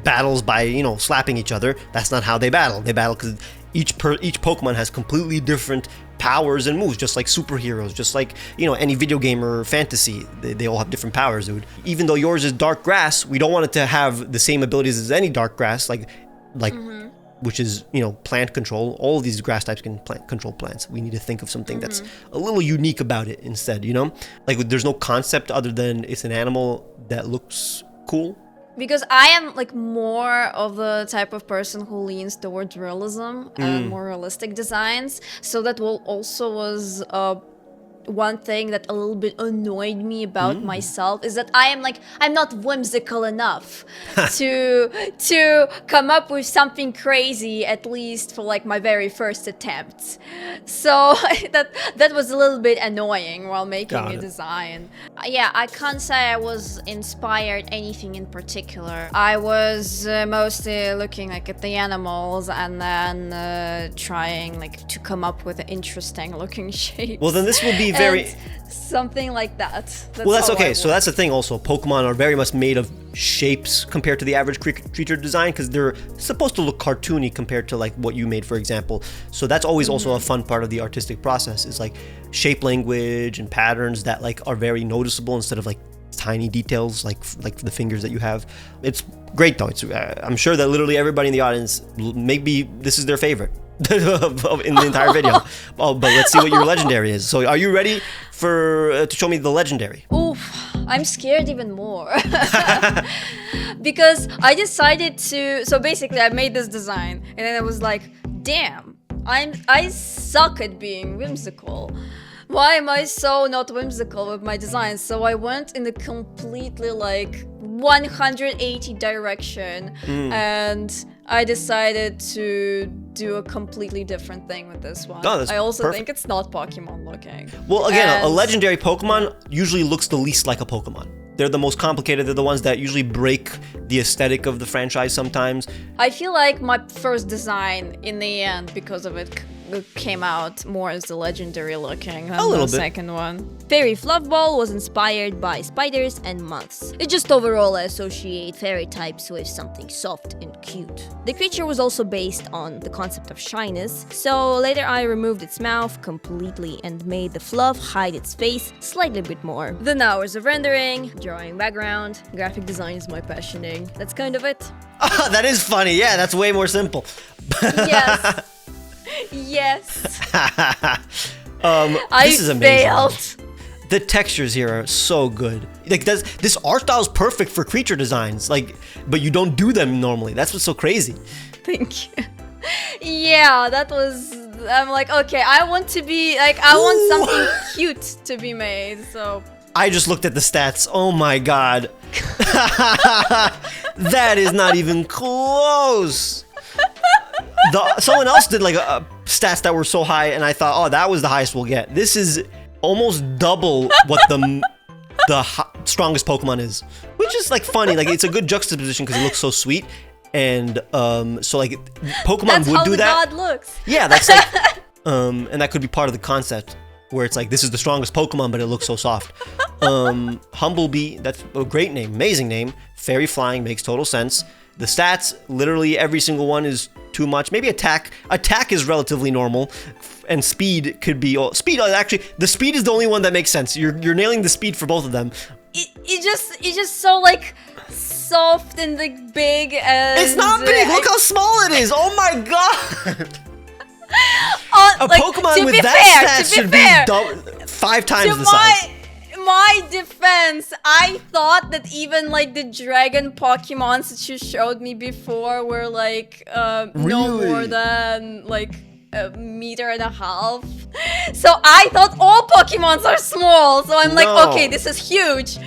battles by, slapping each other. That's not how they battle. They battle because each Pokemon has completely different powers and moves, just like superheroes, just like, any video game or fantasy. They all have different powers, dude. Even though yours is dark grass, we don't want it to have the same abilities as any dark grass, like which is, plant control. All of these grass types can control plants. We need to think of something that's a little unique about it instead, Like there's no concept other than it's an animal that looks cool. Because I am like more of the type of person who leans towards realism and more realistic designs. So that also was one thing that a little bit annoyed me about myself, is that I'm not whimsical enough to come up with something crazy, at least for like my very first attempt. So that was a little bit annoying while making a design. Yeah, I can't say I was inspired anything in particular. I was mostly looking like at the animals and then trying like to come up with interesting looking shapes. Well, then this will be something like that. That's okay. So that's the thing also. Pokemon are very much made of shapes compared to the average creature design, because they're supposed to look cartoony compared to like what you made, for example. So that's always also a fun part of the artistic process, is like shape language and patterns that like are very noticeable instead of like tiny details like the fingers that you have. It's great though. I'm sure that literally everybody in the audience, maybe this is their favorite in the entire video. But let's see what your legendary is. So are you ready to show me the legendary? Oof, I'm scared even more. Because I decided so basically I made this design and then I was like, damn, I suck at being whimsical. Why am I so not whimsical with my designs? So I went in a completely like 180 direction and I decided to do a completely different thing with this one. Oh, I also perfect. think it's not Pokemon looking. Well, again, a legendary Pokemon usually looks the least like a Pokemon. They're the most complicated. They're the ones that usually break the aesthetic of the franchise sometimes. I feel like my first design, in the end, because of it, came out more as the legendary looking than the second one. Fairy Fluff Ball was inspired by spiders and moths. It just overall I associate fairy types with something soft and cute. The creature was also based on the concept of shyness, so later I removed its mouth completely and made the fluff hide its face slightly bit more. Then hours of rendering, drawing background, graphic design is my passioning. That's kind of it. That is funny. Yeah, that's way more simple. Yes. Yes. This is amazing. Failed. The textures here are so good. Like this art style is perfect for creature designs. Like, but you don't do them normally. That's what's so crazy. Thank you. Yeah, that was. I'm like, okay, I want to be like, I want something cute to be made. So. I just looked at the stats. Oh my god. That is not even close. Someone else did like stats that were so high, and I thought, oh, that was the highest we'll get. This is almost double what the strongest Pokemon is, which is like funny. Like it's a good juxtaposition because it looks so sweet, and so like Pokemon would do that. That's how the god looks. Yeah, that's like, and that could be part of the concept where it's like this is the strongest Pokemon, but it looks so soft. Humblebee, that's a great name, amazing name. Fairy Flying makes total sense. The stats, literally every single one is too much. Maybe attack. Attack is relatively normal, and speed could be. Speed, actually, the speed is the only one that makes sense. You're nailing the speed for both of them. it's just so like soft and like big and It's not big. Look how small it is. Oh my god. A like, Pokemon with that stat should be 5 times the size. My defense, I thought that even like the dragon Pokemons that you showed me before were like no Really? more than like a meter and a half. So I thought all Pokemons are small. So I'm like, No. okay, this is huge.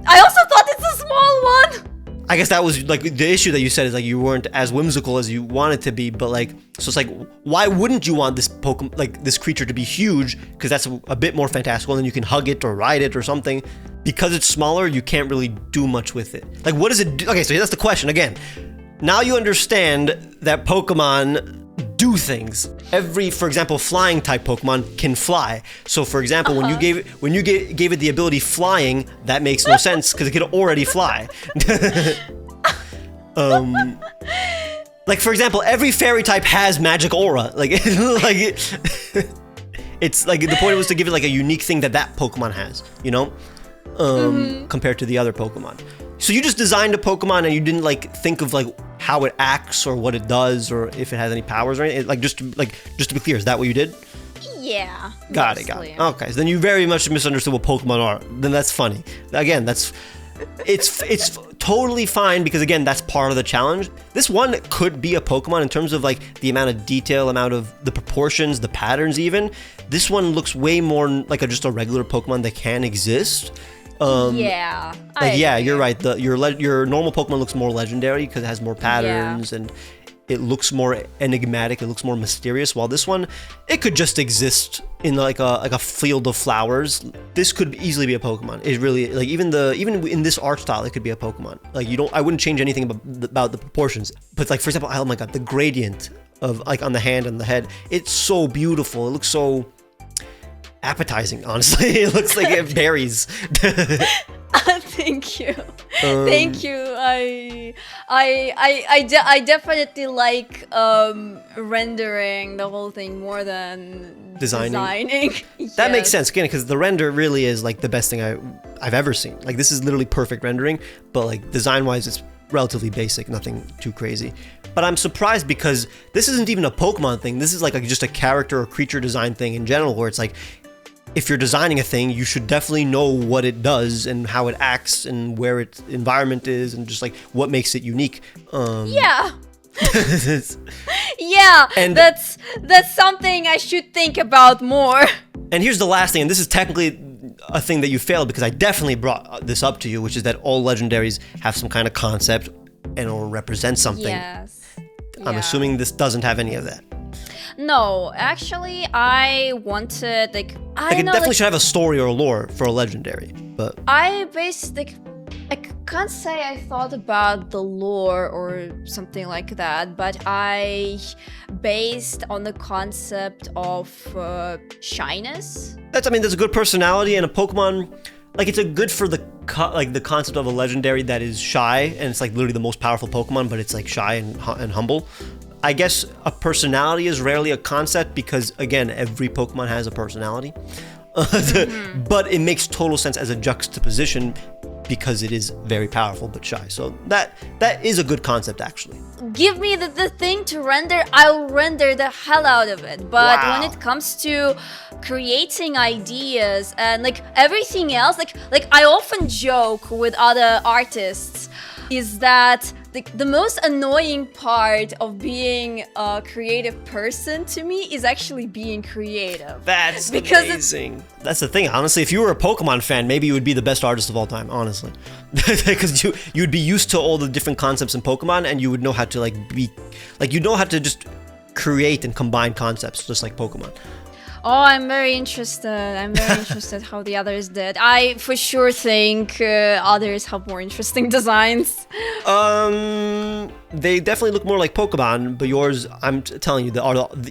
I also thought it's a small one. I guess that was like the issue that you said is like you weren't as whimsical as you wanted to be, but like so it's like why wouldn't you want this Pokemon like this creature to be huge? Because that's a bit more fantastical, and then you can hug it or ride it or something. Because it's smaller, you can't really do much with it. Like what does it do? Okay, so that's the question again. Now you understand that Pokemon do things. For example, flying type Pokemon can fly. So for example, when you gave it the ability flying, that makes no sense because it could already fly. Like for example, every fairy type has magic aura. Like it's like the point was to give it like a unique thing that Pokemon has, you know, compared to the other Pokemon. So you just designed a Pokemon and you didn't like think of like how it acts or what it does or if it has any powers or anything. Like just to be clear, is that what you did? Yeah. Got it. Okay, so then you very much misunderstood what Pokemon are. Then that's funny. Again, it's totally fine because again, that's part of the challenge. This one could be a Pokemon in terms of like the amount of detail, amount of the proportions, the patterns even. This one looks way more like just a regular Pokemon that can exist. Yeah. Like yeah, you're right. Your normal Pokemon looks more legendary because it has more patterns and it looks more enigmatic. It looks more mysterious. While this one, it could just exist in like a field of flowers. This could easily be a Pokemon. It really like even in this art style, it could be a Pokemon. Like I wouldn't change anything about the proportions. But like for example, oh my god, the gradient of like on the hand and the head, it's so beautiful. It looks so appetizing, honestly. It looks like it berries. Thank you. Thank you. I definitely like rendering the whole thing more than designing. That makes sense again because the render really is like the best thing I've ever seen. Like this is literally perfect rendering, but like design wise it's relatively basic, nothing too crazy. But I'm surprised because this isn't even a Pokemon thing. This is like just a character or creature design thing in general where it's like if you're designing a thing, you should definitely know what it does and how it acts and where its environment is and just like what makes it unique. Yeah. Yeah, and that's something I should think about more. And here's the last thing, and this is technically a thing that you failed because I definitely brought this up to you, which is that all legendaries have some kind of concept and or represent something. Yes. I'm assuming this doesn't have any of that. No, actually, I wanted like it definitely should have a story or a lore for a legendary, but I can't say I thought about the lore or something like that, but I based on the concept of shyness. That's a good personality and a Pokemon. Like it's a good for the concept of a legendary that is shy and it's like literally the most powerful Pokemon, but it's like shy and humble. I guess a personality is rarely a concept because again, every Pokemon has a personality. But it makes total sense as a juxtaposition because it is very powerful but shy. So that is a good concept actually. Give me the thing to render, I'll render the hell out of it. But when it comes to creating ideas and like everything else, like I often joke with other artists is that the most annoying part of being a creative person to me is actually being creative. That's amazing. That's the thing. Honestly, if you were a Pokemon fan, maybe you would be the best artist of all time, honestly. Because you'd be used to all the different concepts in Pokemon and you would know how to you'd know how to just create and combine concepts just like Pokemon. Oh, I'm very interested how the others did. I for sure think others have more interesting designs. They definitely look more like Pokemon, but yours, I'm telling you,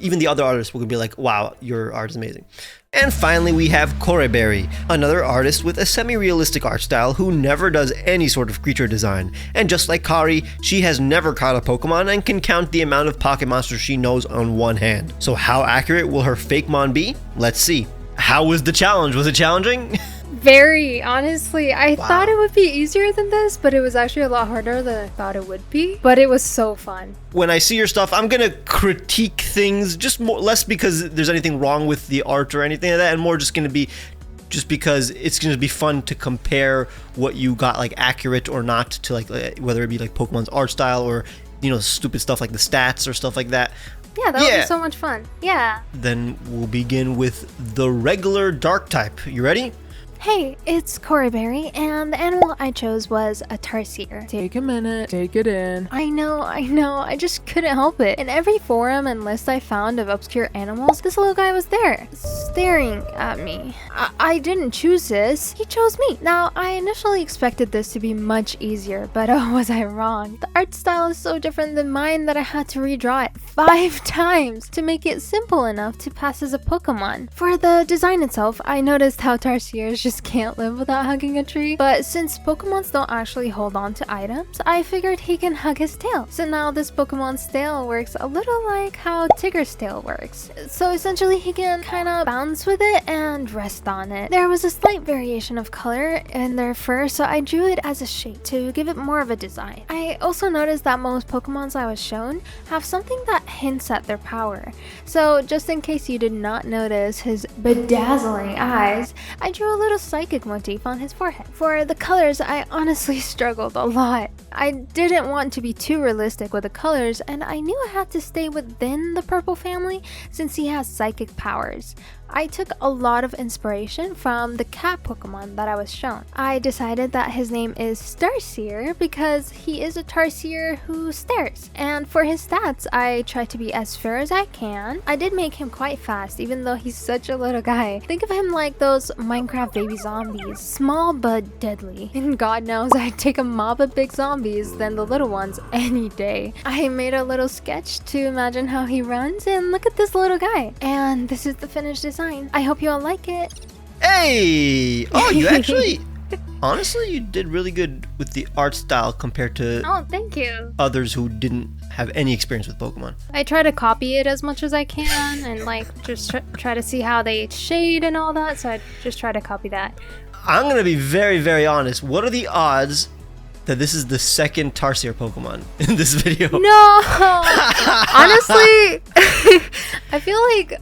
even the other artists will be like, wow, your art is amazing. And finally, we have KoreBerrie, another artist with a semi-realistic art style who never does any sort of creature design. And just like Kari, she has never caught a Pokemon and can count the amount of Pocket Monsters she knows on one hand. So how accurate will her Fakemon be? Let's see. How was the challenge? Was it challenging? Very honestly, I thought it would be easier than this, but it was actually a lot harder than I thought it would be. But it was so fun. When I see your stuff, I'm gonna critique things just less because there's anything wrong with the art or anything like that, and more just gonna be just because it's going to be fun to compare what you got like accurate or not to like whether it be like Pokemon's art style or, you know, stupid stuff like the stats or stuff like that. Yeah, that would be so much fun. Yeah. Then we'll begin with the regular dark type. You ready? Hey, it's KoreBerrie, and the animal I chose was a tarsier. Take a minute, take it in. I know, I just couldn't help it. In every forum and list I found of obscure animals, this little guy was there, staring at me. I didn't choose this, he chose me. Now, I initially expected this to be much easier, but oh, was I wrong. The art style is so different than mine that I had to redraw it 5 times to make it simple enough to pass as a Pokemon. For the design itself, I noticed how tarsiers just can't live without hugging a tree, but since Pokemons don't actually hold on to items, I figured he can hug his tail. So now this Pokemon's tail works a little like how Tigger's tail works. So essentially he can kind of bounce with it and rest on it. There was a slight variation of color in their fur, so I drew it as a shape to give it more of a design. I also noticed that most Pokemons I was shown have something that hints at their power. So just in case you did not notice his bedazzling eyes, I drew a little psychic motif on his forehead. For the colors, I honestly struggled a lot. I didn't want to be too realistic with the colors, and I knew I had to stay within the purple family since he has psychic powers. I took a lot of inspiration from the cat Pokemon that I was shown. I decided that his name is Starseer because he is a Tarsier who stares. And for his stats, I tried to be as fair as I can. I did make him quite fast even though he's such a little guy. Think of him like those Minecraft baby zombies, small but deadly. And God knows I'd take a mob of big zombies than the little ones any day. I made a little sketch to imagine how he runs, and look at this little guy. And this is the finished design. I hope you all like it. Hey! Oh, you actually... honestly, you did really good with the art style compared to Oh, thank you. others who didn't have any experience with Pokemon. I try to copy it as much as I can and like just try to see how they shade and all that, so I just try to copy that. I'm going to be very, very honest. What are the odds that this is the second Tarsier Pokemon in this video? No! Honestly, I feel like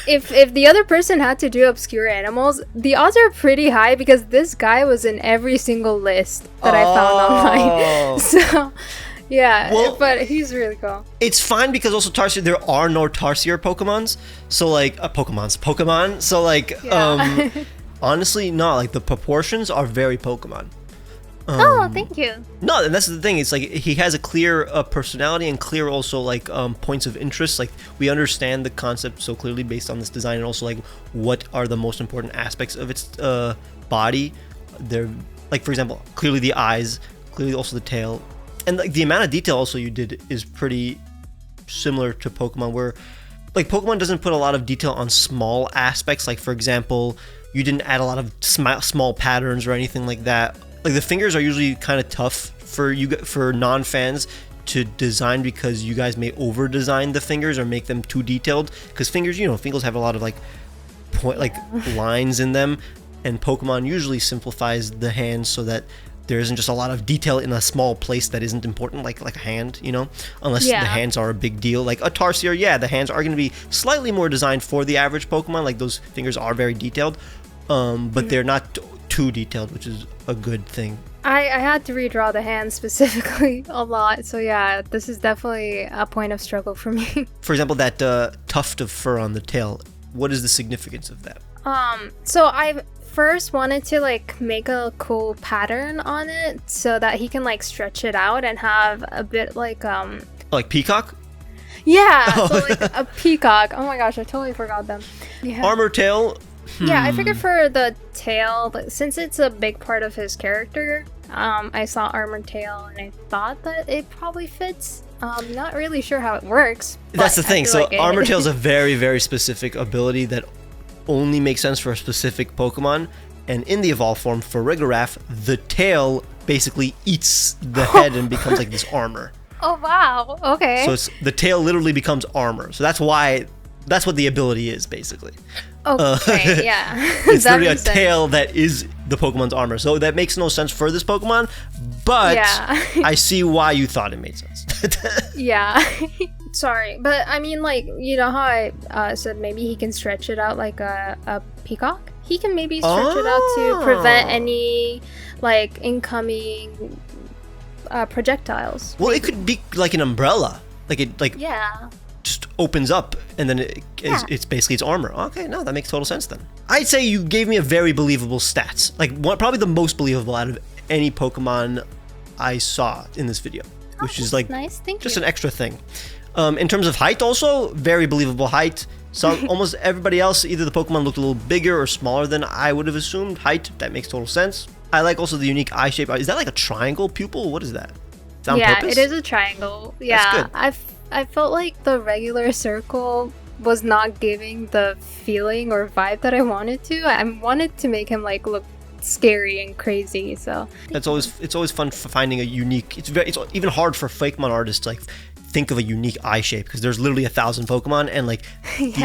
if the other person had to do obscure animals, the odds are pretty high because this guy was in every single list that I found online. So, yeah, Well, but he's really cool. It's fine because also Tarsier, there are no Tarsier Pokemons. So like, Pokemon. So like, Yeah. honestly, no, like the proportions are very Pokemon. Oh, thank you. No, and that's the thing. It's like he has a clear personality and clear also like points of interest. Like we understand the concept so clearly based on this design, and also like what are the most important aspects of its body. They're like, for example, clearly the eyes, clearly also the tail, and like the amount of detail also you did is pretty similar to Pokemon, where like Pokemon doesn't put a lot of detail on small aspects. Like for example, you didn't add a lot of small patterns or anything like that. Like the fingers are usually kind of tough for non-fans to design because you guys may over-design the fingers or make them too detailed. Because fingers have a lot of like lines in them, and Pokemon usually simplifies the hands so that there isn't just a lot of detail in a small place that isn't important, like a hand, unless the hands are a big deal. Like a Tarsier, the hands are going to be slightly more designed for the average Pokemon. Like those fingers are very detailed, but they're not too detailed, which is a good thing. I had to redraw the hands specifically a lot, so yeah, this is definitely a point of struggle for me. For example, that tuft of fur on the tail, what is the significance of that? So I first wanted to like make a cool pattern on it so that he can like stretch it out and have a bit like Like peacock? Yeah, so like a peacock. Oh my gosh, I totally forgot them. Yeah. Armor tail. Yeah, I figured for the tail, since it's a big part of his character, I saw armored tail and I thought that it probably fits. Not really sure how it works. That's the thing. So like Armor Tail is a very, very specific ability that only makes sense for a specific Pokemon. And in the evolved form for Regidraff, the tail basically eats the head and becomes like this armor. Oh wow! Okay. So the tail literally becomes armor. So that's what the ability is basically. Okay, yeah. It's That literally a makes sense. tail that is the Pokemon's armor. So that makes no sense for this Pokemon, but Yeah. I see why you thought it made sense. Yeah. Sorry, but I mean, like, you know how I said maybe he can stretch it out like a peacock? He can maybe stretch it out to prevent any, like, incoming projectiles. Well, it could be like an umbrella. Like it Yeah. just opens up and then it's basically its armor. Okay, no, that makes total sense then. I'd say you gave me a very believable stats. Like probably the most believable out of any Pokemon I saw in this video, which is like Nice, thank just you. an extra thing. In terms of height also, very believable height. So almost everybody else, either the Pokemon looked a little bigger or smaller than I would have assumed. Height, that makes total sense. I like also the unique eye shape. Is that like a triangle pupil? What is that? Is that on Yeah, purpose? it is a triangle. Yeah, good. I felt like the regular circle was not giving the feeling or vibe that I wanted to. I wanted to make him like look scary and crazy. So It's always fun for finding a unique. It's even hard for Fakemon artists to like think of a unique eye shape because there's literally 1,000 Pokemon and like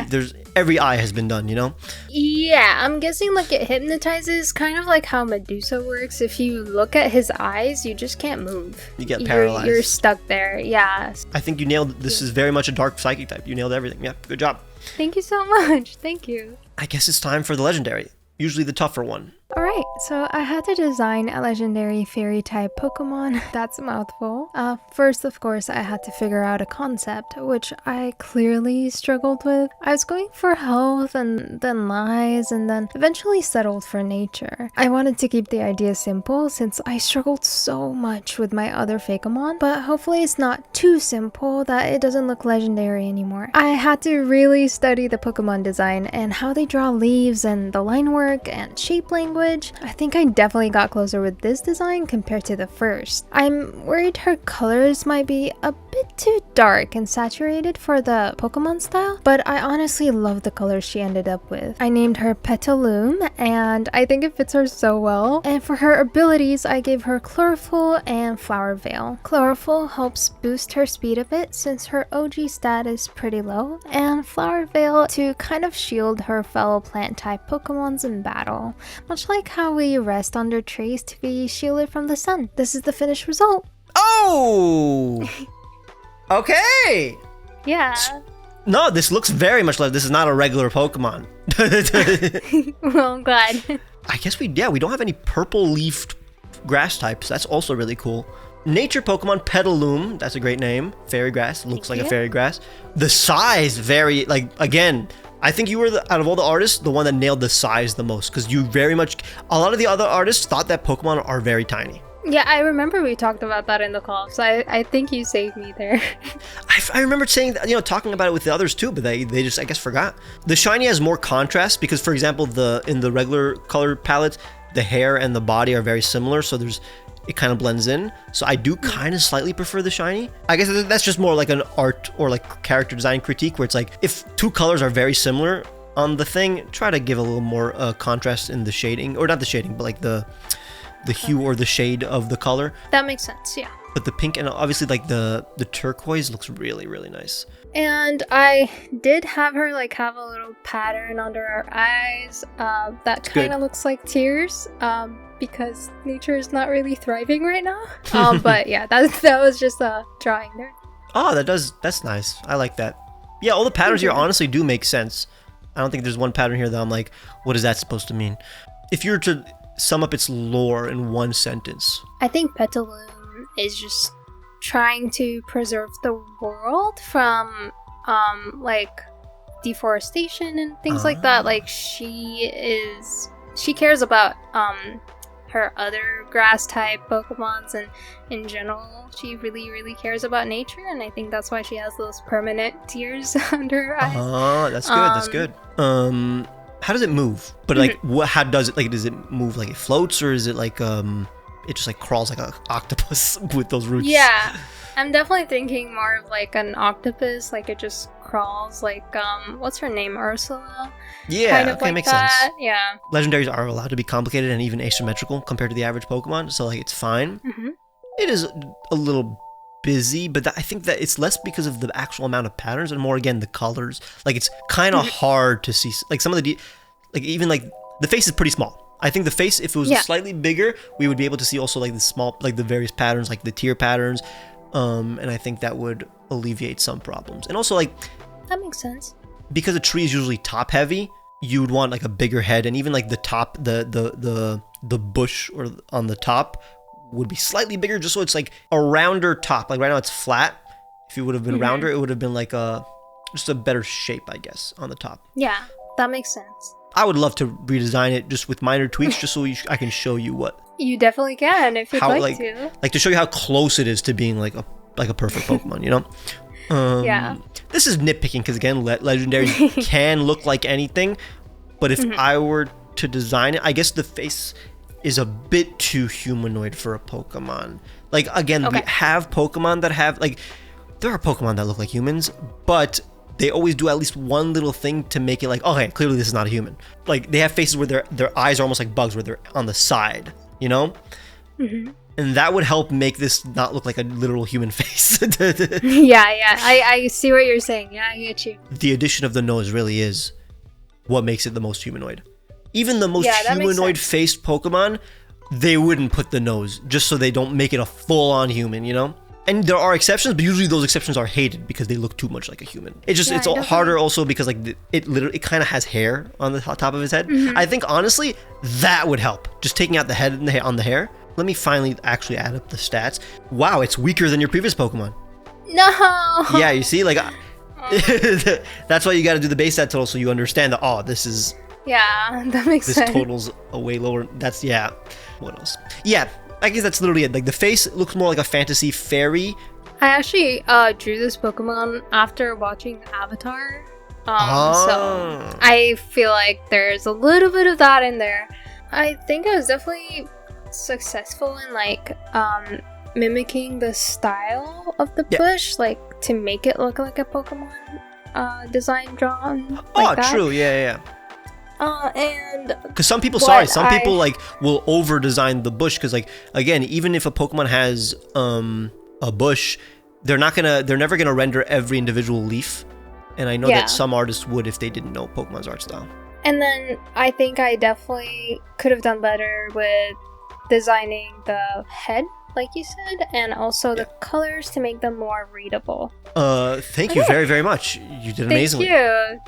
there's every eye has been done. You know. yeah, I'm guessing like it hypnotizes, kind of like how Medusa works. If you look at his eyes, you just can't move. You get paralyzed. You're stuck there. Yeah. I think you nailed. This is very much a dark psychic type. You nailed everything. Yeah, good job. Thank you so much. Thank you. I guess it's time for the legendary. Usually the tougher one. Alright, so I had to design a legendary fairy type Pokemon. That's a mouthful. First, of course, I had to figure out a concept, which I clearly struggled with. I was going for health and then lies and then eventually settled for nature. I wanted to keep the idea simple since I struggled so much with my other Fakemon, but hopefully it's not too simple that it doesn't look legendary anymore. I had to really study the Pokemon design and how they draw leaves and the line work and shape language. I think I definitely got closer with this design compared to the first. I'm worried her colors might be a bit too dark and saturated for the Pokemon style, but I honestly love the colors she ended up with. I named her Petaloom and I think it fits her so well. And for her abilities, I gave her Chlorophyll and Flower Veil. Chlorophyll helps boost her speed a bit since her OG stat is pretty low, and Flower Veil to kind of shield her fellow plant type Pokemons in battle, much like how we rest under trees to be shielded from the sun. This is the finished result. Oh! Okay! Yeah. No, this looks very much like this is not a regular Pokemon. Well, I'm glad. I guess we don't have any purple leafed grass types. That's also really cool. Nature Pokemon Petaloom, that's a great name. Fairy grass, looks like a fairy grass. The size, very, like, again, I think you were, out of all the artists, the one that nailed the size the most. Because you very much, a lot of the other artists thought that Pokemon are very tiny. Yeah, I remember we talked about that in the call, so I think you saved me there. I remember saying that, talking about it with the others too, but they just, I guess, forgot. The shiny has more contrast because, for example, in the regular color palette, the hair and the body are very similar, so it kind of blends in. So I do kind of slightly prefer the shiny. I guess that's just more like an art or like character design critique where it's like, if two colors are very similar on the thing, try to give a little more contrast in the shading, or not the shading, but like the hue or the shade of the color. That makes sense, yeah. But the pink and obviously like the turquoise looks really, really nice. And I did have her like have a little pattern under her eyes that kind of looks like tears because nature is not really thriving right now. But yeah, that was just a drawing there. Oh, that's nice. I like that. Yeah, all the patterns here honestly do make sense. I don't think there's one pattern here that I'm like, what is that supposed to mean? If you were to sum up its lore in one sentence. I think Petaloom is just trying to preserve the world from like deforestation and things like that. Like she cares about her other grass type Pokemons, and in general she really, really cares about nature, and I think that's why she has those permanent tears under her eyes. Oh, that's good. How does it move? But like, how does it, like, does it move like it floats, or is it like it just like crawls like an octopus with those roots? Yeah, I'm definitely thinking more of like an octopus, like it just crawls like what's her name, Ursula? Yeah, kind of okay, like makes that. sense. Yeah. Legendaries are allowed to be complicated and even asymmetrical compared to the average Pokemon, so like it's fine. It is a little busy, but I think that it's less because of the actual amount of patterns and more, again, the colors. Like, it's kind of hard to see, like, some of the, like, even, like, the face is pretty small. I think the face, if it was slightly bigger, we would be able to see also, like, the small, like, the various patterns, like the tear patterns, and I think that would alleviate some problems. And also, like... That makes sense. Because a tree is usually top heavy, you would want, like, a bigger head, and even, like, the top, the bush or on the top would be slightly bigger, just so it's like a rounder top. Like right now it's flat. If it would have been rounder, it would have been like just a better shape, I guess, on the top. Yeah, that makes sense. I would love to redesign it just with minor tweaks, just so I can show you what. You definitely can if you'd like to. Like to show you how close it is to being like a perfect Pokemon, you know? Yeah. This is nitpicking because again, legendaries can look like anything, but if I were to design it, I guess the face is a bit too humanoid for a Pokemon. Like, again, we have Pokemon that have, like, there are Pokemon that look like humans, but they always do at least one little thing to make it like, okay, clearly this is not a human. Like, they have faces where their eyes are almost like bugs, where they're on the side, you know? And that would help make this not look like a literal human face. Yeah, I see what you're saying. Yeah, I get you. The addition of the nose really is what makes it the most humanoid. Even the most humanoid-faced Pokemon, they wouldn't put the nose, just so they don't make it a full-on human, you know? And there are exceptions, but usually those exceptions are hated because they look too much like a human. It's harder also because like it kind of has hair on the top of his head. I think honestly that would help. Just taking out the head and on the hair. Let me finally actually add up the stats. Wow, it's weaker than your previous Pokemon. No. Yeah, you see, like that's why you got to do the base stat total so you understand that this is. Yeah, that makes sense. This total's a way lower. That's What else? Yeah, I guess that's literally it. Like the face looks more like a fantasy fairy. I actually drew this Pokemon after watching Avatar. So I feel like there's a little bit of that in there. I think I was definitely successful in like mimicking the style of the bush, like to make it look like a Pokemon design drawn. Like that. True. Yeah. And because some people like will over design the bush because like again, even if a Pokemon has a bush, they're never gonna render every individual leaf, and I know that some artists would if they didn't know Pokemon's art style. And then I think I definitely could have done better with designing the head, like you said, and also the colors to make them more readable. Thank you very, very much. You did amazingly.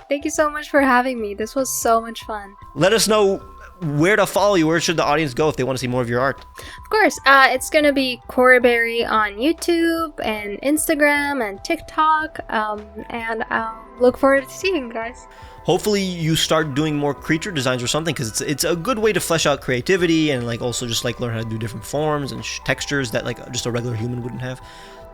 Thank you so much for having me. This was so much fun. Let us know where to follow you. Where should the audience go if they want to see more of your art? Of course, it's gonna be KoreBerrie on YouTube and Instagram and TikTok, and I'll look forward to seeing you guys. Hopefully you start doing more creature designs or something, because it's a good way to flesh out creativity and like also just like learn how to do different forms and textures that like just a regular human wouldn't have.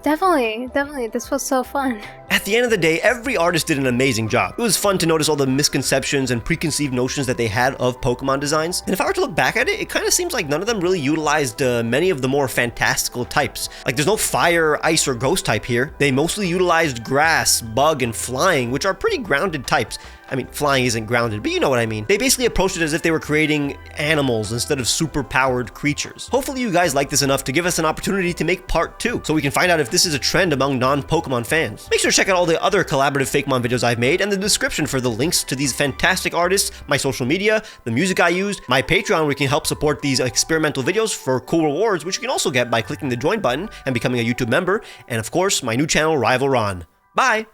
Definitely. This was so fun. At the end of the day, every artist did an amazing job. It was fun to notice all the misconceptions and preconceived notions that they had of Pokemon designs. And if I were to look back at it, it kind of seems like none of them really utilized many of the more fantastical types. Like there's no fire, ice, or ghost type here. They mostly utilized grass, bug, and flying, which are pretty grounded types. I mean, flying isn't grounded, but you know what I mean. They basically approached it as if they were creating animals instead of super-powered creatures. Hopefully you guys like this enough to give us an opportunity to make part 2, so we can find out if this is a trend among non-Pokemon fans. Make sure to check out all the other collaborative Fakemon videos I've made and the description for the links to these fantastic artists, my social media, the music I used, my Patreon where you can help support these experimental videos for cool rewards, which you can also get by clicking the join button and becoming a YouTube member, and of course, my new channel, Rival Ron. Bye!